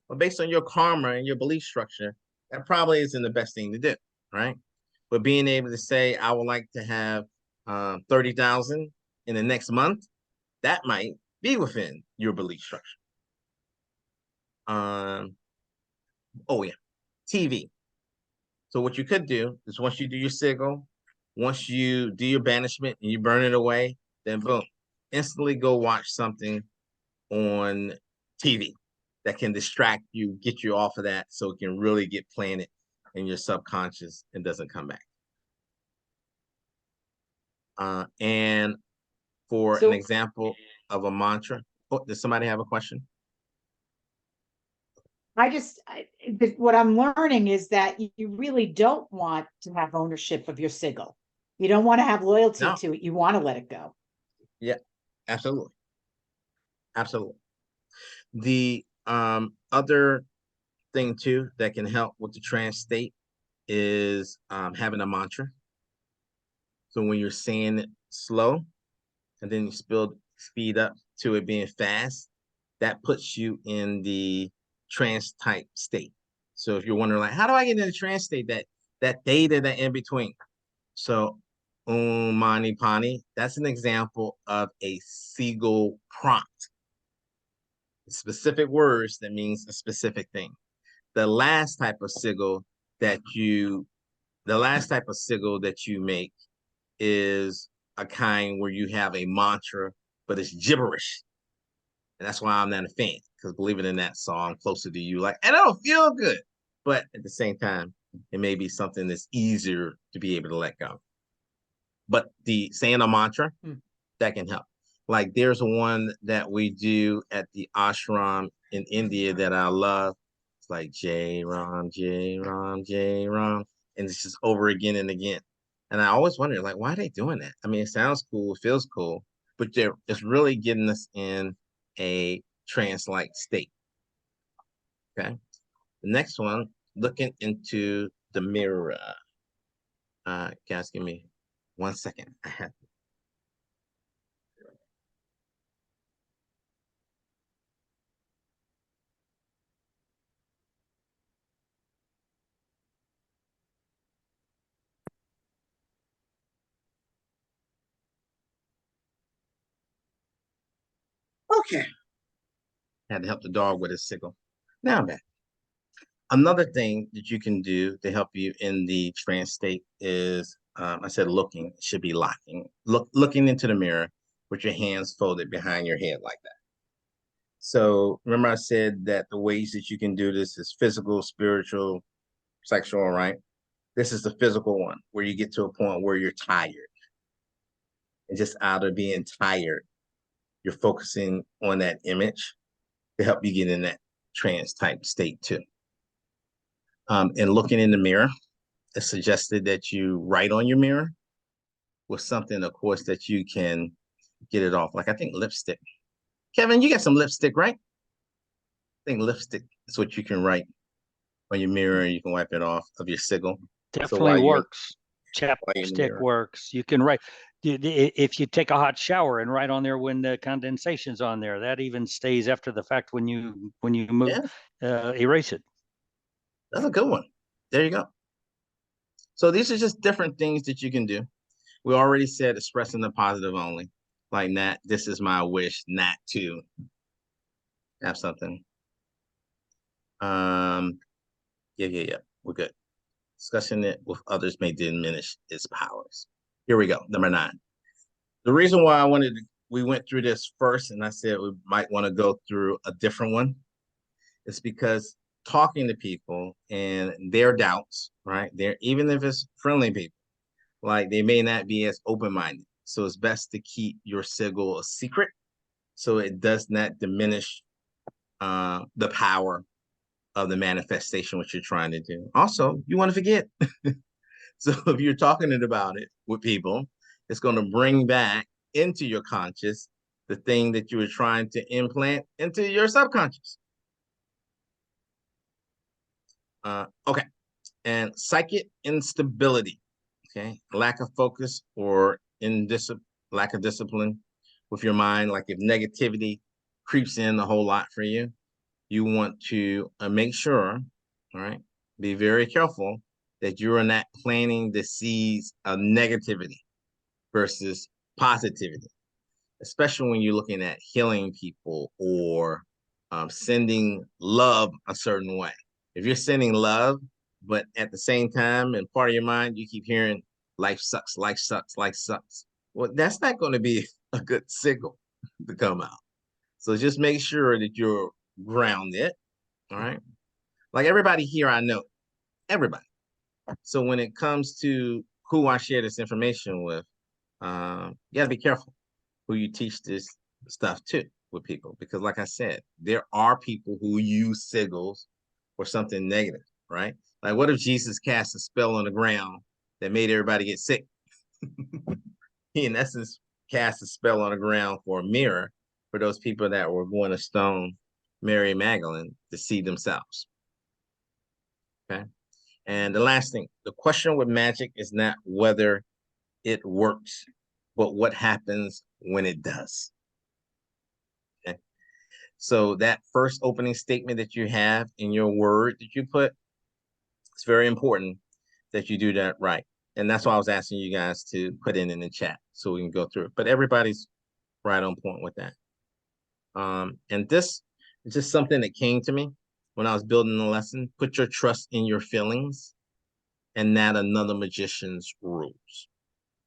well, based on your karma and your belief structure, that probably isn't the best thing to do, right? But being able to say, I would like to have 30,000 in the next month, that might be within your belief structure. Oh yeah, TV. So what you could do is once you do your sigil, once you do your banishment and you burn it away, then boom, instantly go watch something on TV that can distract you, get you off of that so it can really get planted in your subconscious and doesn't come back. And for an example of a mantra, oh, does somebody have a question? What I'm learning is that you really don't want to have ownership of your sigil. You don't want to have loyalty to it. You want to let it go. Yeah, absolutely. Absolutely. The other thing too that can help with the trance state is having a mantra. So when you're saying it slow and then you speed up to it being fast, that puts you in the trance type state. So if you're wondering like, how do I get in the trance state, that data that in between? So Mani Pani, that's an example of a Sigil prompt. Specific words that means a specific thing. The last type of sigil that you make is a kind where you have a mantra, but it's gibberish. And that's why I'm not a fan, because believe it or not, so I'm closer to you. Like, and I don't feel good. But at the same time, it may be something that's easier to be able to let go. But the saying a mantra, that can help. Like there's one that we do at the ashram in India that I love. It's like Jai Ram, Jai Ram, Jai Ram. And it's just over again and again. And I always wonder, like, why are they doing that? I mean, it sounds cool, it feels cool, but it's really getting us in a trance-like state. Okay. The next one, looking into the mirror. Guys, give me 1 second. I have Okay. Had to help the dog with his sickle. Now I'm back. Another thing that you can do to help you in the trance state is, I said looking, it should be locking. Looking into the mirror with your hands folded behind your head like that. So remember I said that the ways that you can do this is physical, spiritual, sexual, right? This is the physical one where you get to a point where you're tired. And just out of being tired, you're focusing on that image to help you get in that trance type state too. And looking in the mirror, it's suggested that you write on your mirror with something, of course, that you can get it off. Like I think lipstick. Kevin, you got some lipstick, right? I think lipstick is what you can write on your mirror and you can wipe it off of your sigil. Definitely works. chapstick mirror. works. You can write if you take a hot shower and write on there when the condensation's on there. That even stays after the fact when you move erase it. That's a good one. There you go. So these are just different things that you can do. We already said expressing the positive only. Like Nat, this is my wish, Nat to have something. Yeah. We're good. Discussing it with others may diminish its powers. Here we go. Number 9. The reason why we went through this first, and I said we might want to go through a different one, is because talking to people and their doubts, right? Even if it's friendly people, like they may not be as open-minded. So it's best to keep your sigil a secret so it does not diminish the power of the manifestation, what you're trying to do. Also, you want to forget. So if you're talking about it with people, it's going to bring back into your conscious the thing that you were trying to implant into your subconscious. Okay. And psychic instability, okay? Lack of focus or lack of discipline with your mind. Like if negativity creeps in a whole lot for you, you want to make sure, all right, be very careful that you are not planting the seeds of negativity versus positivity, especially when you're looking at healing people or sending love a certain way. If you're sending love, but at the same time, in part of your mind, you keep hearing life sucks, life sucks, life sucks. Well, that's not going to be a good signal to come out. So just make sure that you're grounded, all right? Like everybody here, I know, everybody. So when it comes to who I share this information with, you gotta be careful who you teach this stuff to with people. Because like I said, there are people who use sigils for something negative, right? Like what if Jesus cast a spell on the ground that made everybody get sick? He in essence cast a spell on the ground for a mirror for those people that were going to stone Mary Magdalene to see themselves. Okay. And the last thing, the question with magic is not whether it works, but what happens when it does. Okay. So that first opening statement that you have in your word that you put, it's very important that you do that right. And that's why I was asking you guys to put in the chat so we can go through it. But everybody's right on point with that. And this is just something that came to me when I was building the lesson. Put your trust in your feelings and not another magician's rules.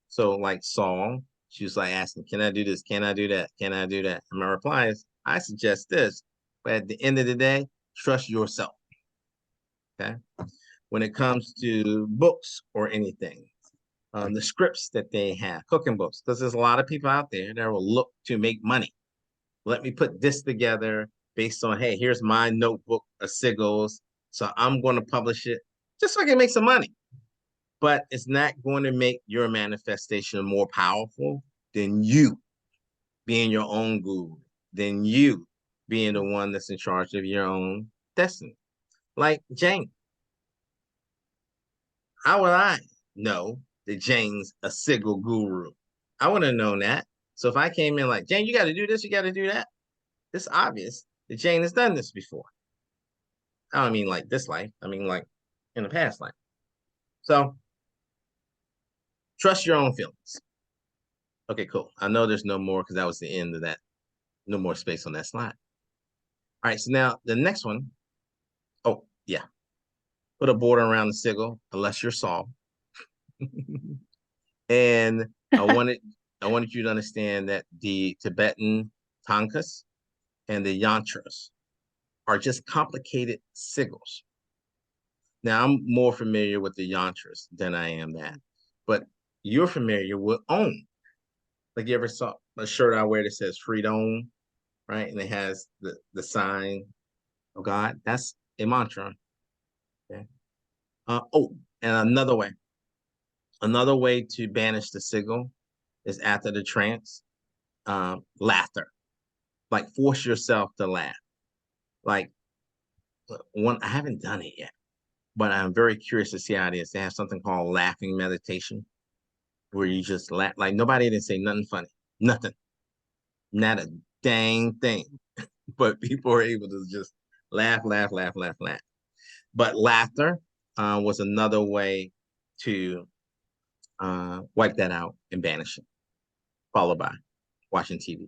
So like Saul, she was like asking, can I do this? Can I do that? Can I do that? And my reply is, I suggest this, but at the end of the day, trust yourself. Okay. When it comes to books or anything, the scripts that they have, cooking books, because there's a lot of people out there that will look to make money. Let me put this together based on, hey, here's my notebook of sigils, so I'm going to publish it just so I can make some money. But it's not going to make your manifestation more powerful than you being your own guru, than you being the one that's in charge of your own destiny. Like Jane. How would I know that Jane's a sigil guru? I wouldn't have known that. So if I came in like, Jane, you got to do this, you got to do that. It's obvious that Jane has done this before. I don't mean like this life. I mean like in the past life. So trust your own feelings. Okay, cool. I know there's no more because that was the end of that. No more space on that slide. All right, so now the next one. Oh, yeah. Put a border around the sigil, unless you're Saul. And I wanted you to understand that the Tibetan tankas and the yantras are just complicated sigils. Now, I'm more familiar with the yantras than I am that, but you're familiar with Om. Like you ever saw a shirt I wear that says freedom, right? And it has the sign of God. That's a mantra. Okay. Oh, and another way to banish the sigil is after the trance, laughter. Like force yourself to laugh. Like I haven't done it yet, but I'm very curious to see how it is. They have something called laughing meditation, where you just laugh, like nobody didn't say nothing funny, nothing, not a dang thing, but people are able to just laugh, laugh, laugh, laugh, laugh. But laughter was another way to wipe that out and banish it, followed by watching TV.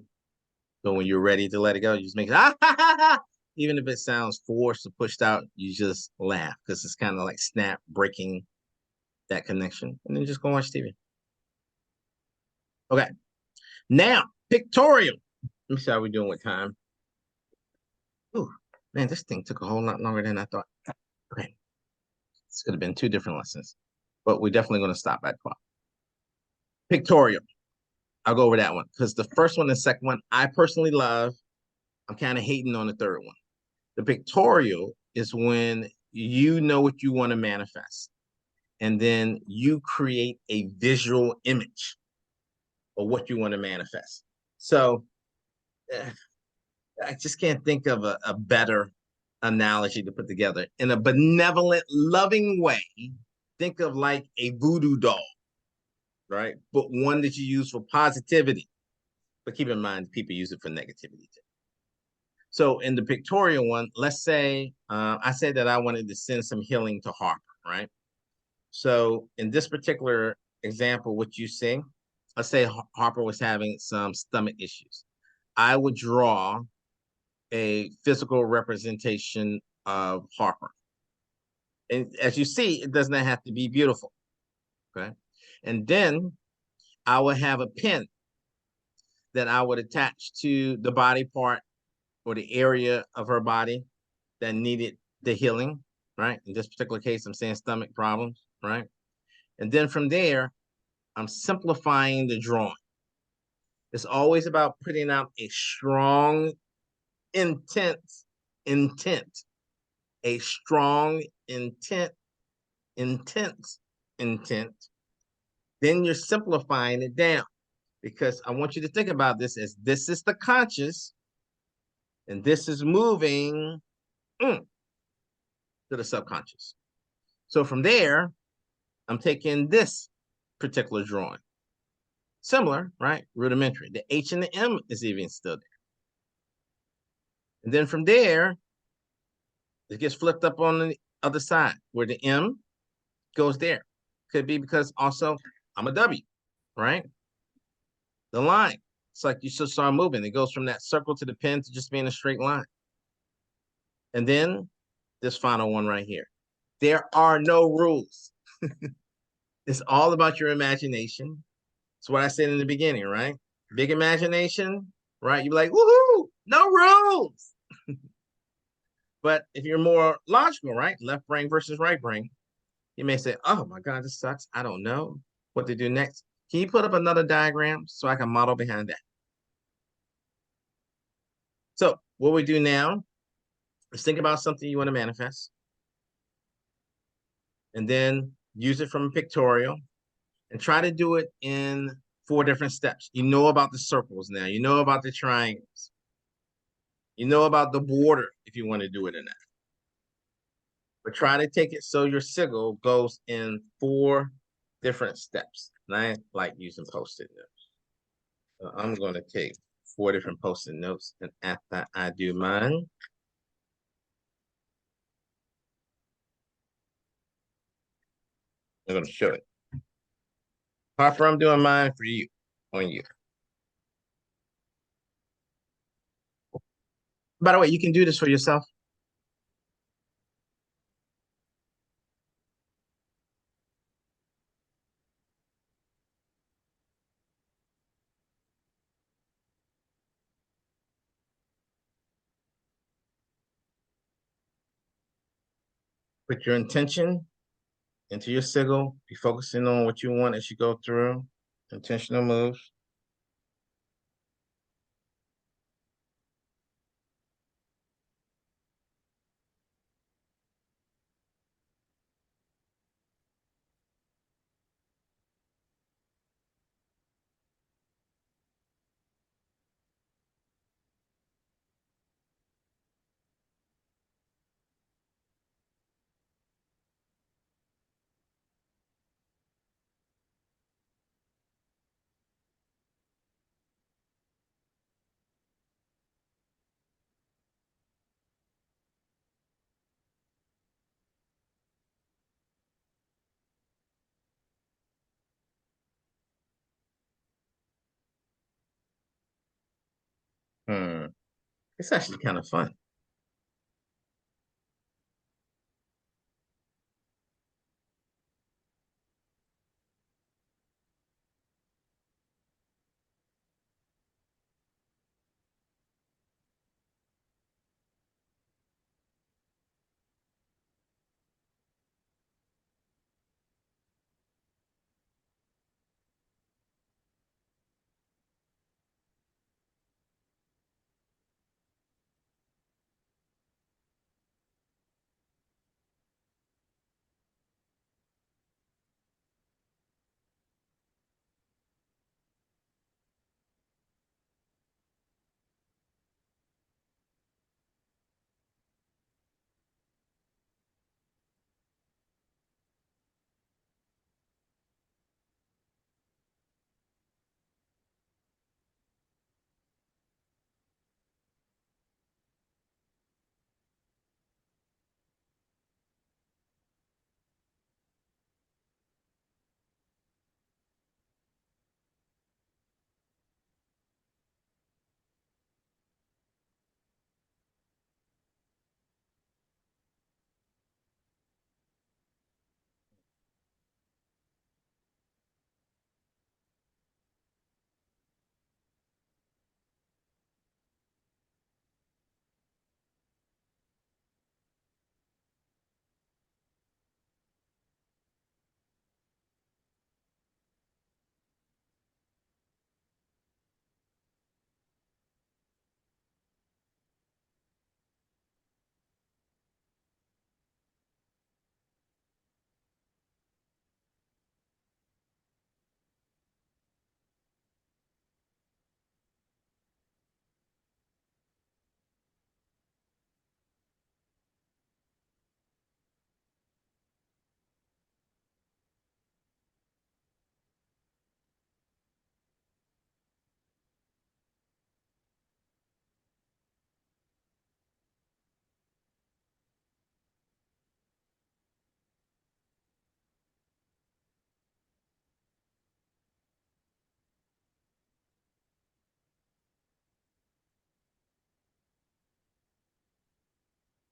So when you're ready to let it go, you just make it, ah, ha, ha, ha. Even if it sounds forced or pushed out, you just laugh because it's kind of like snap breaking that connection, and then just go watch TV. Okay, now pictorial. Let me see how we're doing with time. Ooh, man, this thing took a whole lot longer than I thought. Okay, this could have been 2 different lessons, but we're definitely going to stop at 12. Pictorial. I'll go over that one because the first one and second one I personally love. I'm kind of hating on the third one. The pictorial is when you know what you want to manifest, and then you create a visual image of what you want to manifest. So I just can't think of a better analogy to put together. In a benevolent, loving way, think of like a voodoo doll, right? But one that you use for positivity. But keep in mind, people use it for negativity too. So in the pictorial one, let's say I said that I wanted to send some healing to Harper, right? So in this particular example, what you see, let's say Harper was having some stomach issues. I would draw a physical representation of Harper. And as you see, it does not have to be beautiful, okay? And then I would have a pin that I would attach to the body part or the area of her body that needed the healing, right? In this particular case, I'm saying stomach problems, right? And then from there, I'm simplifying the drawing. It's always about putting out a strong intent, a strong intent. Then you're simplifying it down because I want you to think about this as this is the conscious and this is moving to the subconscious. So from there, I'm taking this particular drawing. Similar, right? Rudimentary. The H and the M is even still there. And then from there, it gets flipped up on the other side where the M goes there. Could be because also I'm a W, right? The line. It's like you should start moving. It goes from that circle to the pin to just being a straight line. And then this final one right here. There are no rules. It's all about your imagination. It's what I said in the beginning, right? Big imagination, right? You're like, woohoo, no rules. But if you're more logical, right? Left brain versus right brain, you may say, oh my God, this sucks. I don't know what to do next. Can you put up another diagram so I can model behind that? So what we do now is think about something you want to manifest and then use it from a pictorial and try to do it in 4 different steps. You know about the circles now. You know about the triangles. You know about the border if you want to do it in that. But try to take it so your sigil goes in 4 different steps. And I like using Post-it notes. So I'm going to take 4 different Post-it notes, and after I do mine, I'm going to show it. Harper, I'm doing mine for you, on you. By the way, you can do this for yourself. Put your intention into your sigil. Be focusing on what you want as you go through. Intentional moves. It's actually kind of fun.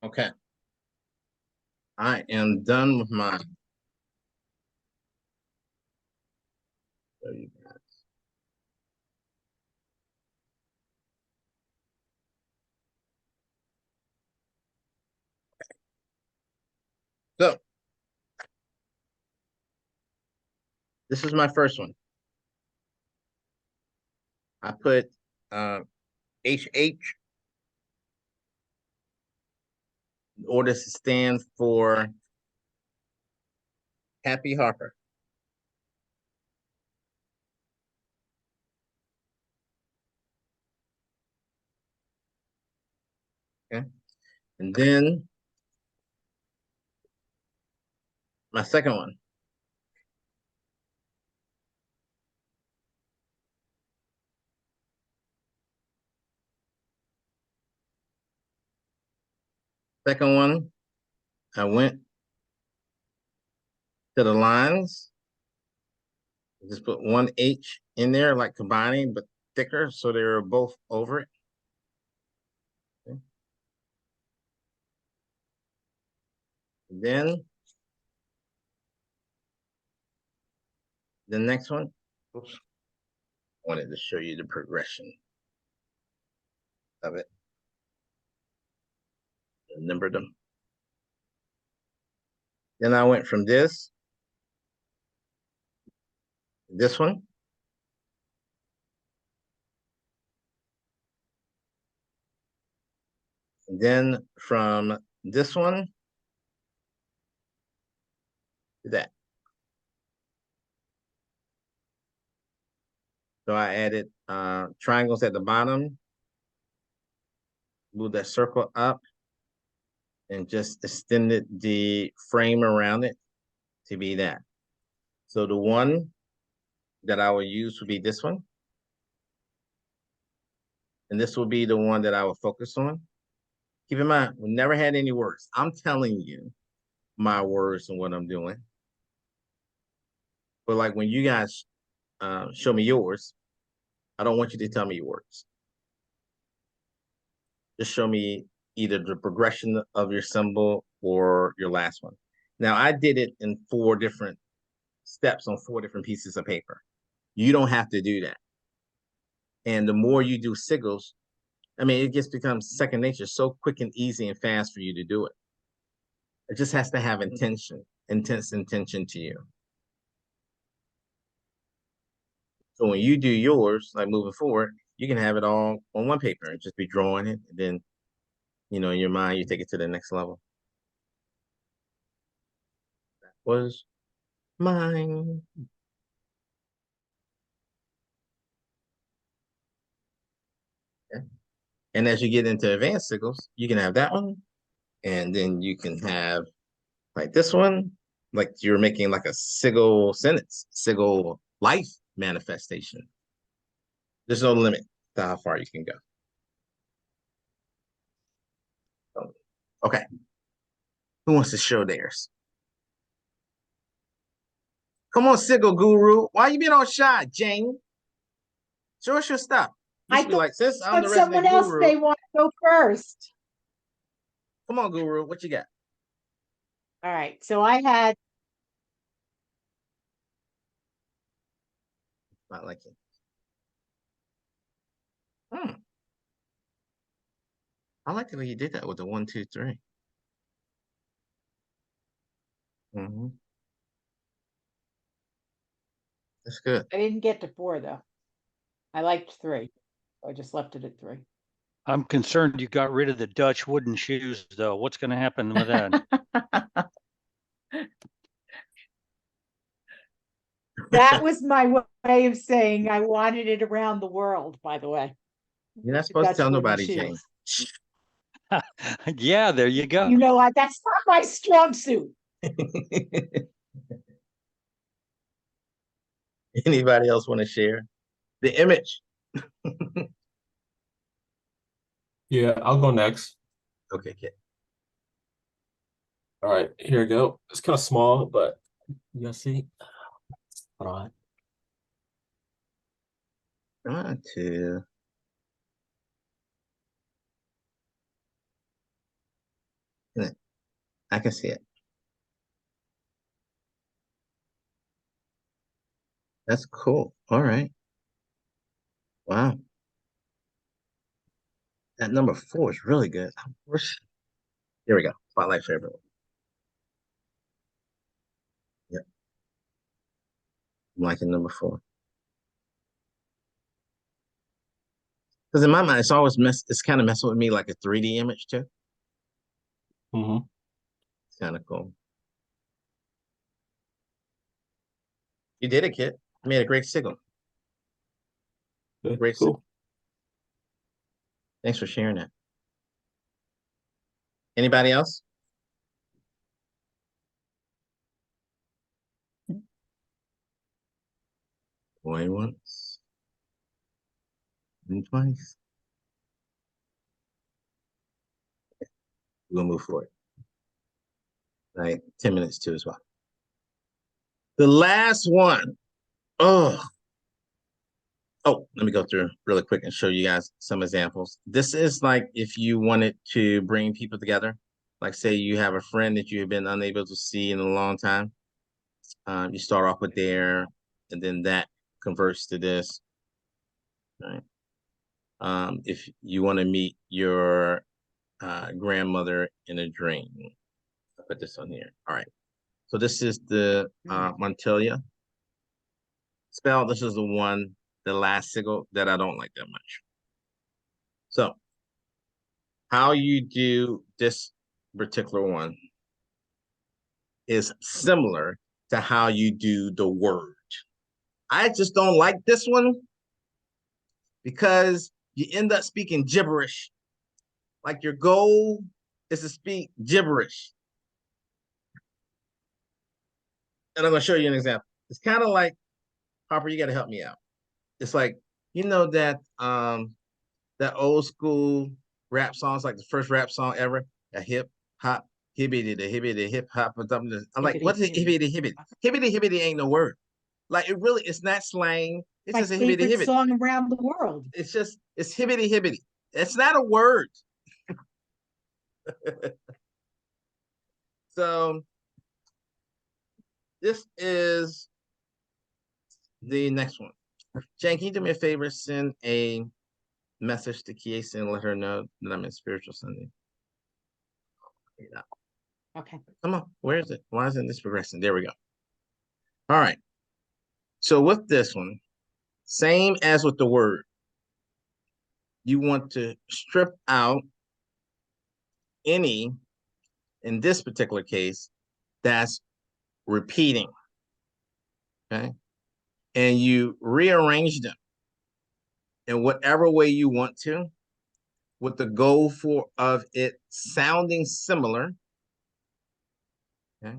Okay. I am done with mine. Show you guys. So this is my first one. I put HH. Order to stand for Happy Harper. Okay. And then my second one. Second one, I went to the lines. Just put one H in there, like combining, but thicker, so they were both over it. Okay. Then the next one, oops, I wanted to show you the progression of it. Numbered them. Then I went from this one. Then from this one to that. So I added triangles at the bottom, move that circle up, and just extended the frame around it to be that. So the one that I will use will be this one. And this will be the one that I will focus on. Keep in mind, we never had any words. I'm telling you my words and what I'm doing. But like when you guys show me yours, I don't want you to tell me your words. just show me either the progression of your symbol or your last one. Now, I did it in 4 different steps on 4 different pieces of paper. You don't have to do that. And the more you do sigils, I mean, it just becomes second nature, so quick and easy and fast for you to do it. It just has to have intention, intense intention to you. So when you do yours, like moving forward, you can have it all on one paper and just be drawing it. And then, you know, in your mind, you take it to the next level. That was mine. Okay. And as you get into advanced sigils, you can have that one. And then you can have like this one, like you're making like a sigil sentence, sigil life manifestation. There's no limit to how far you can go. Okay. Who wants to show theirs? Come on, Sigil Guru. Why you being all shy, Jane? Show us your stuff. You I should be like, since I'm But the resident someone else guru. may want to go first. Come on, Guru. What you got? All right, so I had, Not like it. Hmm. I like the way you did that with the 1, 2, 3. Mm-hmm. That's good. I didn't get to 4 though. I liked 3. So I just left it at 3. I'm concerned you got rid of the Dutch wooden shoes, though. What's going to happen with that? That was my way of saying I wanted it around the world, by the way. You're not The supposed to Dutch tell wooden nobody, shoes. Jane. Yeah, there you go. You know what? That's not my strong suit. Anybody else want to share the image? Yeah, I'll go next. Okay, kid. All right, here we go. It's kind of small, but you guys see? Hold on. 1, 2. I can see it. That's cool. All right. Wow. That number 4 is really good. Here we go. Spotlight for everyone. Yep. I'm liking number 4. Because in my mind, it's kind of messing with me like a 3D image too. Mm-hmm. It's kind of cool. You did it, kid. You made a great signal. Great Cool. signal. Thanks for sharing that. Anybody else? Going once. And twice. We'll move forward. Right, 10 minutes too as well. The last one. Oh, let me go through really quick and show you guys some examples. This is like if you wanted to bring people together, like say you have a friend that you have been unable to see in a long time. You start off with there, and then that converts to this. Right. If you want to meet your grandmother in a dream, I'll put this on here. All right. So this is the Montelia spell. This is the last sigil that I don't like that much. So how you do this particular one is similar to how you do the word. I just don't like this one because you end up speaking gibberish. Like your goal is to speak gibberish. And I'm going to show you an example. It's kind of like, Harper, you got to help me out. It's like, you know that that old school rap songs, like the first rap song ever, a hip hop, hibbity hip hop or something. I'm like, what's it hibbity hibbity? Hibbity hibbity ain't no word. Like it's not slang. It's My just a hibbity favorite hibbity. song around the world. It's hibbity hibbity. It's not a word. So this is the next one. Jane, can you do me a favor? Send a message to Kiesa and let her know that I'm in Spiritual Sunday. Yeah. Okay. Come on, where is it? Why isn't this progressing? There we go. All right. So with this one, same as with the word, you want to strip out any, in this particular case, that's repeating. Okay. And you rearrange them in whatever way you want to, with the goal of it sounding similar. Okay.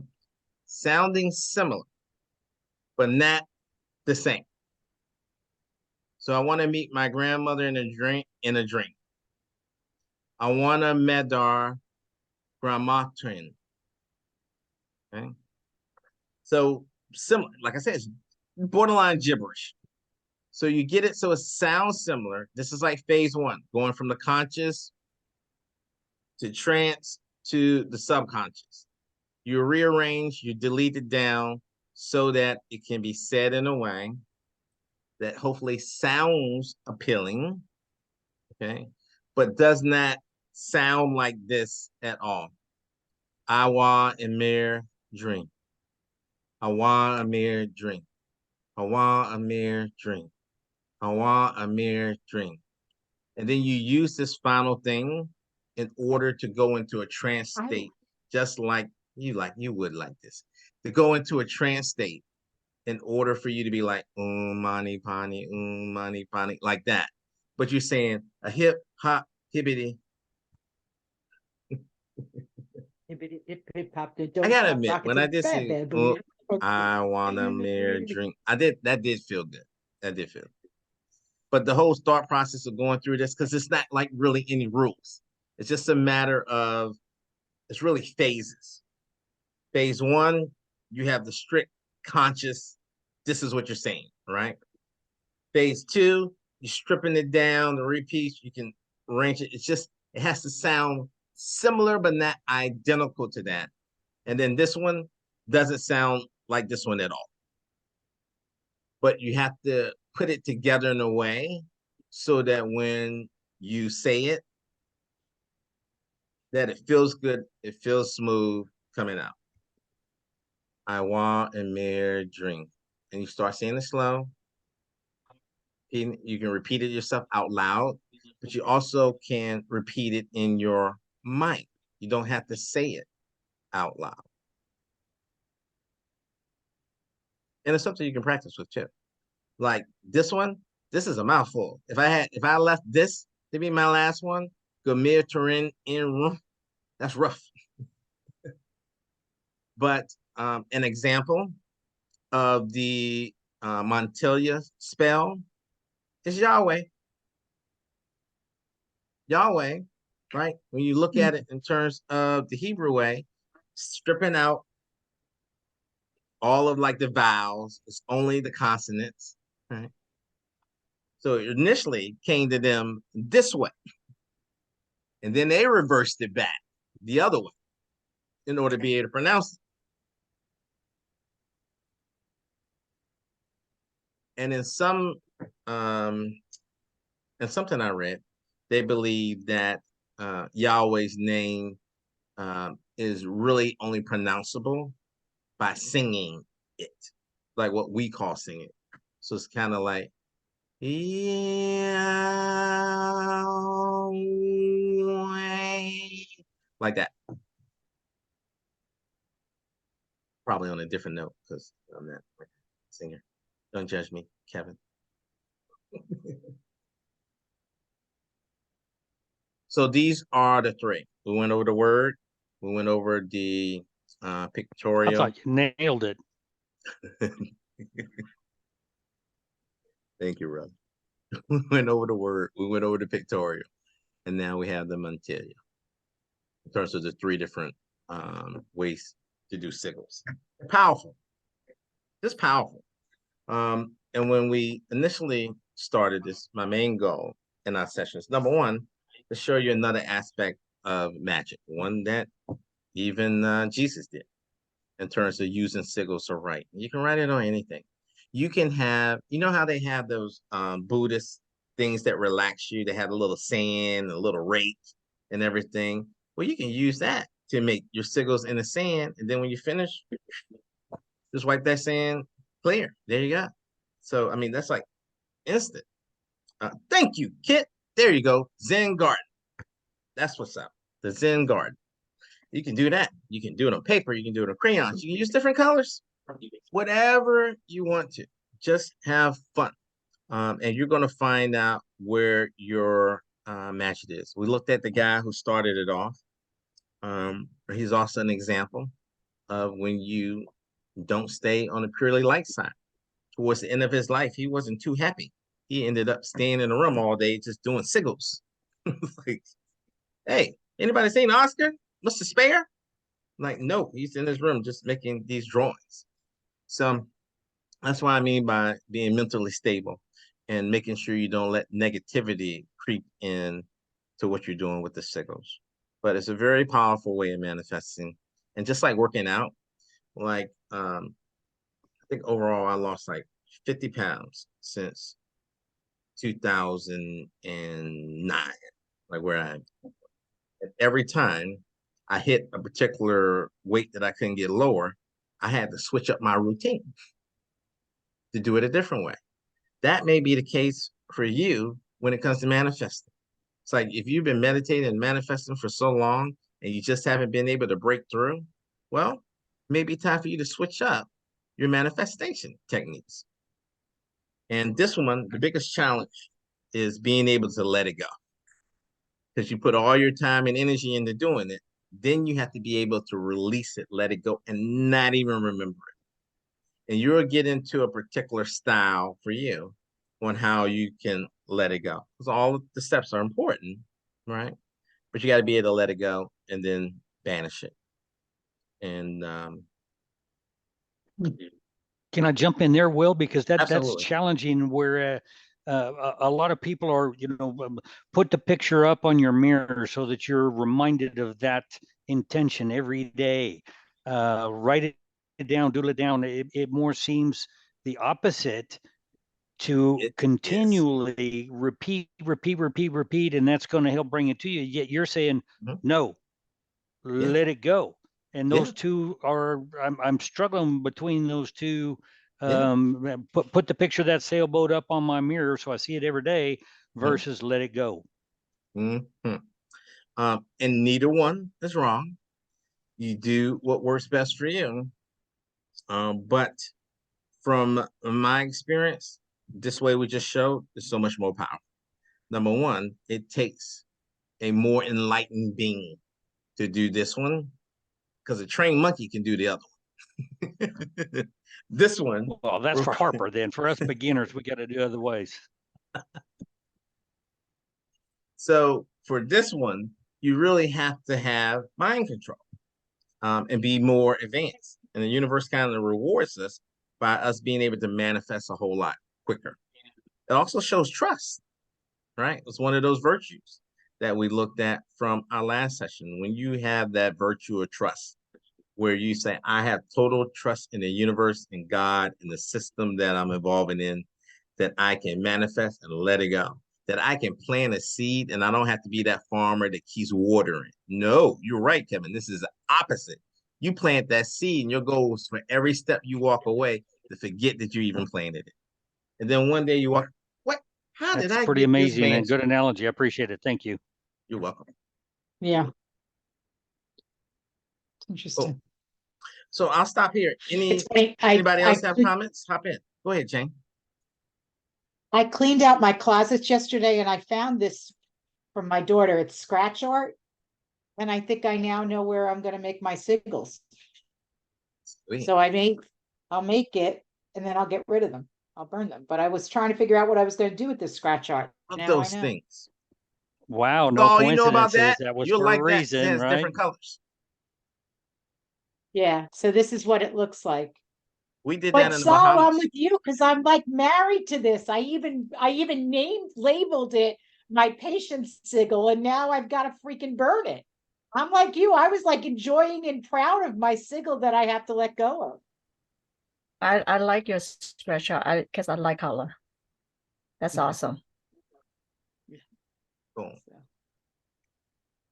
Sounding similar, but not the same. So I want to meet my grandmother in a dream. I want to medar grandmatrin. Okay. So similar, like I said, it's borderline gibberish. So you get it so it sounds similar. This is like phase one, going from the conscious to trance to the subconscious. You rearrange, you delete it down so that it can be said in a way that hopefully sounds appealing, okay, but does not sound like this at all. Awa Emir dream. Awa Emir dream. Awa Emir dream. Awa Emir dream. And then you use this final thing in order to go into a trance state, just like you would like this, to go into a trance state in order for you to be like mani pani, like that. But you're saying a hip hop hibbity. I gotta admit, when I did see I want a mere drink, that did feel good. That did feel good. But the whole thought process of going through this, because it's not like really any rules. It's just a matter of, it's really phases. Phase one, you have the strict conscious, this is what you're saying, right? Phase two, you're stripping it down, the repeats, you can arrange it. It's just, it has to sound similar, but not identical to that. And then this one doesn't sound like this one at all. But you have to put it together in a way so that when you say it, that it feels good, it feels smooth coming out. I want a mere drink. And you start saying it slow. You can repeat it yourself out loud, but you also can repeat it in your mind. You don't have to say it out loud. And it's something you can practice with too. Like this one, this is a mouthful. If I left this to be my last one, Gamir Turin in room, that's rough. But an example of the Montelia spell is Yahweh. Yahweh, right? When you look at it in terms of the Hebrew way, stripping out all of like the vowels, it's only the consonants, right? So it initially came to them this way. And then they reversed it back the other way in order to be able to pronounce it. And in some, and something I read, they believe that Yahweh's name is really only pronounceable by singing it, like what we call singing. So it's kind of like, like that. Probably on a different note because I'm not a singer. Don't judge me, Kevin. So these are the three. We went over the word. We went over the I pictorial. thought you nailed it. Thank you, Rob. We went over the word. We went over the pictorial. And now we have the Montelia. In terms of the three different ways to do sigils. Powerful. Just powerful. And when we initially started this, my main goal in our sessions, number one, to show you another aspect of magic, one that even Jesus did in terms of using sigils to write. You can write it on anything. You can have, you know how they have those Buddhist things that relax you? They have a little sand, a little rake, and everything. Well, you can use that to make your sigils in the sand, and then when you finish, just wipe that sand clear. There you go. So, I mean, that's like instant. Thank you, Kit. There you go. Zen Garden. That's what's up. The Zen Garden. You can do that. You can do it on paper. You can do it on crayons. You can use different colors. Whatever you want to. Just have fun. And you're going to find out where your magic is. We looked at the guy who started it off. He's also an example of when you don't stay on the purely light side. Towards the end of his life, he wasn't too happy. He ended up staying in the room all day just doing sigils. Like, hey, anybody seen Oscar? Mr. Spare? Like, no, he's in his room just making these drawings. So that's what I mean by being mentally stable and making sure you don't let negativity creep in to what you're doing with the sigils. But it's a very powerful way of manifesting. And just like working out, like I think overall I lost like 50 pounds since 2009, like where I am. And every time I hit a particular weight that I couldn't get lower, I had to switch up my routine to do it a different way. That may be the case for you when it comes to manifesting. It's like if you've been meditating and manifesting for so long and you just haven't been able to break through, well, maybe time for you to switch up your manifestation techniques. And this one, the biggest challenge is being able to let it go. Because you put all your time and energy into doing it, then you have to be able to release it, let it go, and not even remember it. And you'll get into a particular style for you on how you can let it go. Because all of the steps are important, right? But you got to be able to let it go and then banish it. And Can I jump in there, Will? Because that's Absolutely. challenging where a lot of people are, put the picture up on your mirror so that you're reminded of that intention every day. Write it down, doodle it down. It more seems the opposite to It is. continually repeat, and that's going to help bring it to you. Yet you're saying, Mhm. no, Yeah. let it go. And those Yeah. two are, I'm struggling between those two. Yeah. Put the picture of that sailboat up on my mirror so I see it every day versus let it go. Mm-hmm. And neither one is wrong. You do what works best for you. But from my experience, this way we just showed is so much more powerful. Number one, it takes a more enlightened being to do this one because a trained monkey can do the other one. This one. Well, that's for Harper then. For us beginners, we got to do other ways. So for this one, you really have to have mind control and be more advanced. And the universe kind of rewards us by us being able to manifest a whole lot quicker. It also shows trust, right? It's one of those virtues that we looked at from our last session. When you have that virtue of trust, where you say, I have total trust in the universe and God and the system that I'm evolving in, that I can manifest and let it go, that I can plant a seed and I don't have to be that farmer that keeps watering. No, you're right, Kevin. This is the opposite. You plant that seed and your goal is for every step you walk away to forget that you even planted it. And then one day you walk, what? How did That's I pretty get this amazing and mansion? good analogy. I appreciate it. Thank you. You're welcome. Yeah. Cool. Interesting. So I'll stop here. It's funny, Anybody else have comments? Hop in. Go ahead, Jane. I cleaned out my closets yesterday and I found this from my daughter. It's scratch art. And I think I now know where I'm going to make my sigils. Sweet. So I'll make it and then I'll get rid of them. I'll burn them. But I was trying to figure out what I was going to do with this scratch art. Love Now those I know. things. Wow, That's no all you know about coincidences. that? That was You'll for like a that 'cause it reason, has right? different colors. Yeah. So this is what it looks like. We did But that in the Saul, I'm Bahamas. with you because I'm like married to this. I even labeled it my patience sigil, and now I've got to freaking burn it. I'm like you. I was like enjoying and proud of my sigil that I have to let go of. I like your sweatshirt because I like color. That's awesome. Cool.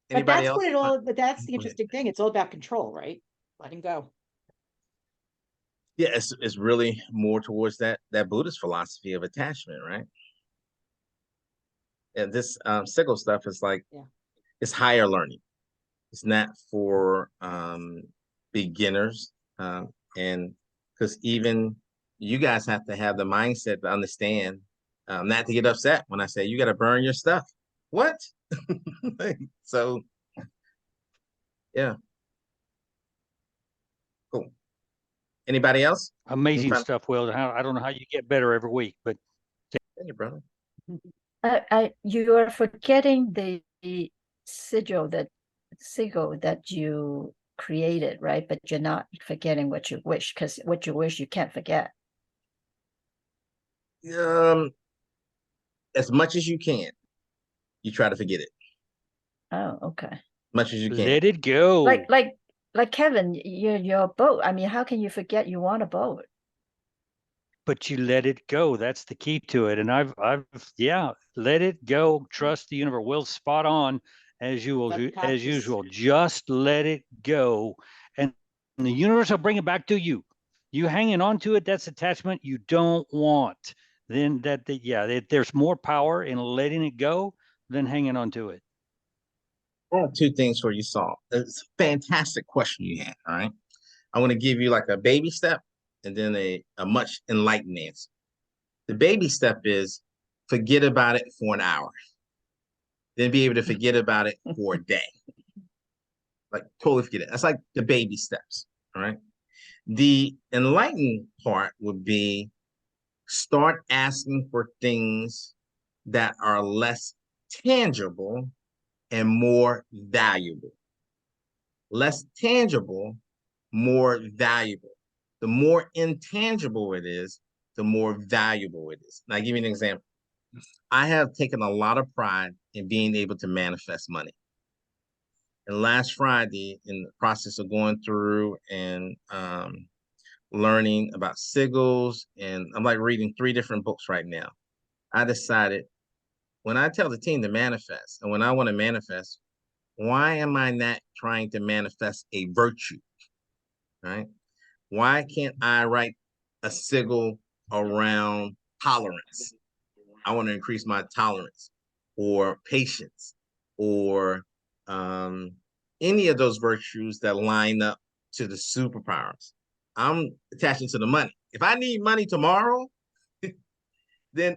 But Anybody that's else? what it all. But that's the Go ahead. interesting thing. It's all about control, right? Letting go. Yeah, it's really more towards that Buddhist philosophy of attachment, right? And this Sigil stuff is like, Yeah. it's higher learning. It's not for beginners, and because even you guys have to have the mindset to understand, not to get upset when I say you got to burn your stuff. What? So, yeah, cool. Anybody else? Amazing Fun. stuff, Will. I don't know how you get better every week, but Thank you, brother. You are forgetting the sigil that you created, right? But you're not forgetting what you wish, because what you wish you can't forget. As much as you can, you try to forget it. Oh, okay. As much as you can. let it go. Like Kevin, your boat. I mean, how can you forget you want a boat? But you let it go. That's the key to it. And I've let it go. Trust the universe. Will, spot on as usual. Just let it go, and the universe will bring it back to you. You hanging on to it, that's attachment you don't want. Then there's more power in letting it go than hanging on to it. I have two things for you, Saul. It's a fantastic question you had. All right. I want to give you like a baby step and then a much enlightened answer. The baby step is forget about it for an hour, then be able to forget about it for a day. Like totally forget it. That's like the baby steps. All right. The enlightened part would be start asking for things that are less tangible and more valuable. Less tangible, more valuable. The more intangible it is, the more valuable it is. Now, I'll give you an example. I have taken a lot of pride in being able to manifest money. And last Friday, in the process of going through and learning about sigils, and I'm like reading 3 different books right now, I decided when I tell the team to manifest, and when I want to manifest, why am I not trying to manifest a virtue, right? Why can't I write a sigil around tolerance? I want to increase my tolerance or patience or any of those virtues that line up to the superpowers. I'm attaching to the money. If I need money tomorrow, then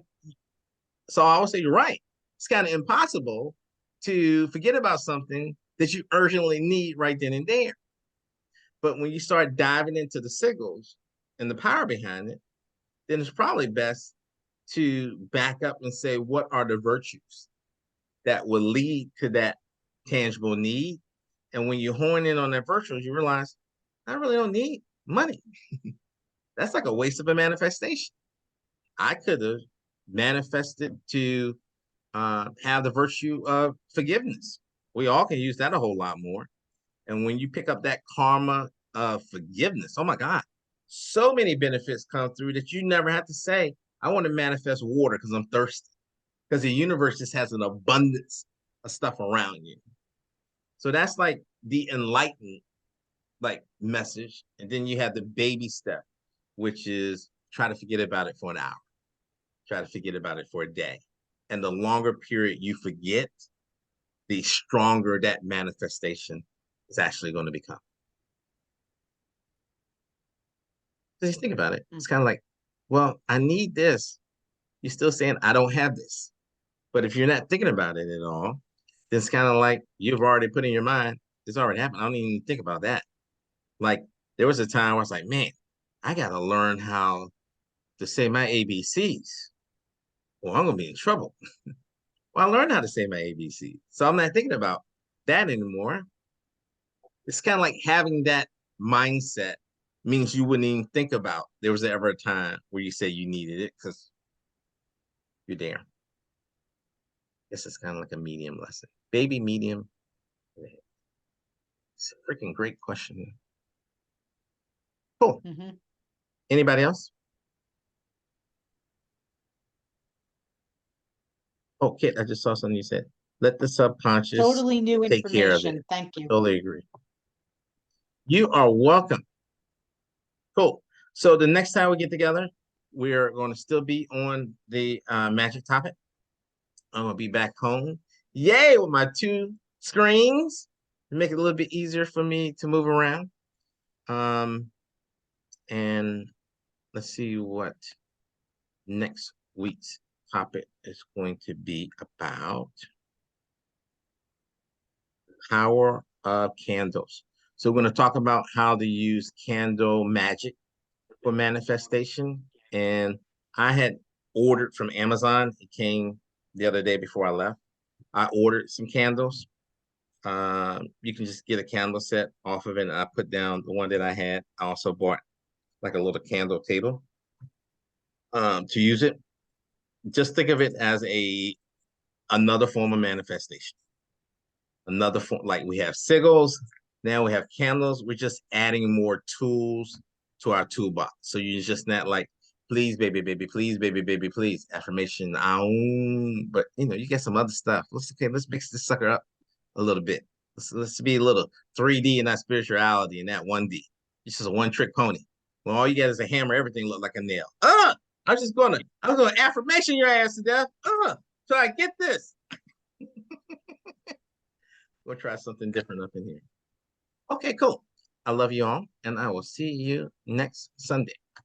so I would say you're right. It's kind of impossible to forget about something that you urgently need right then and there. But when you start diving into the sigils and the power behind it, then it's probably best to back up and say, what are the virtues that will lead to that tangible need? And when you hone in on that virtues, you realize, I really don't need money. That's like a waste of a manifestation. I could have manifested to have the virtue of forgiveness. We all can use that a whole lot more. And when you pick up that karma of forgiveness, oh my God, so many benefits come through that you never have to say, I want to manifest water because I'm thirsty. Because the universe just has an abundance of stuff around you. So that's like the enlightened like message. And then you have the baby step, which is try to forget about it for an hour. Try to forget about it for a day. And the longer period you forget, the stronger that manifestation is actually going to become. Because you think about it, it's kind of like, well, I need this. You're still saying, I don't have this. But if you're not thinking about it at all, then it's kind of like you've already put in your mind, it's already happened. I don't even think about that. Like, there was a time where I was like, man, I got to learn how to say my ABCs. Well, I'm going to be in trouble. Well, I learned how to say my ABCs. So I'm not thinking about that anymore. It's kind of like having that mindset means you wouldn't even think about there was ever a time where you said you needed it because you're there. I guess it's kind of like a medium lesson. Baby, medium. It's a freaking great question. Cool. Mhm. Anybody else? Oh, Kit, I just saw something you said. Let the subconscious Totally new take care of it. information. Thank you. Totally agree. You are welcome. Cool. So the next time we get together, we are going to still be on the magic topic. I'm going to be back home. Yay, with my 2 screens. Make it a little bit easier for me to move around. And let's see what next week's topic is going to be about. Power of candles. So we're going to talk about how to use candle magic for manifestation. And I had ordered from Amazon. It came the other day before I left. I ordered some candles. You can just get a candle set off of it. And I put down the one that I had. I also bought like a little candle table to use it. Just think of it as another form of manifestation. Another form, like we have sigils, now we have candles. We're just adding more tools to our toolbox. So you're just not like, please, baby, baby, please, baby, baby, please. Affirmation, but you get some other stuff. Let's mix this sucker up a little bit. Let's be a little 3D in that spirituality and that 1D. It's just a one-trick pony. Well, all you get is a hammer, everything look like a nail. I'm gonna affirmation your ass to death. So I get this. We'll try something different up in here. Okay, cool. I love you all, and I will see you next Sunday.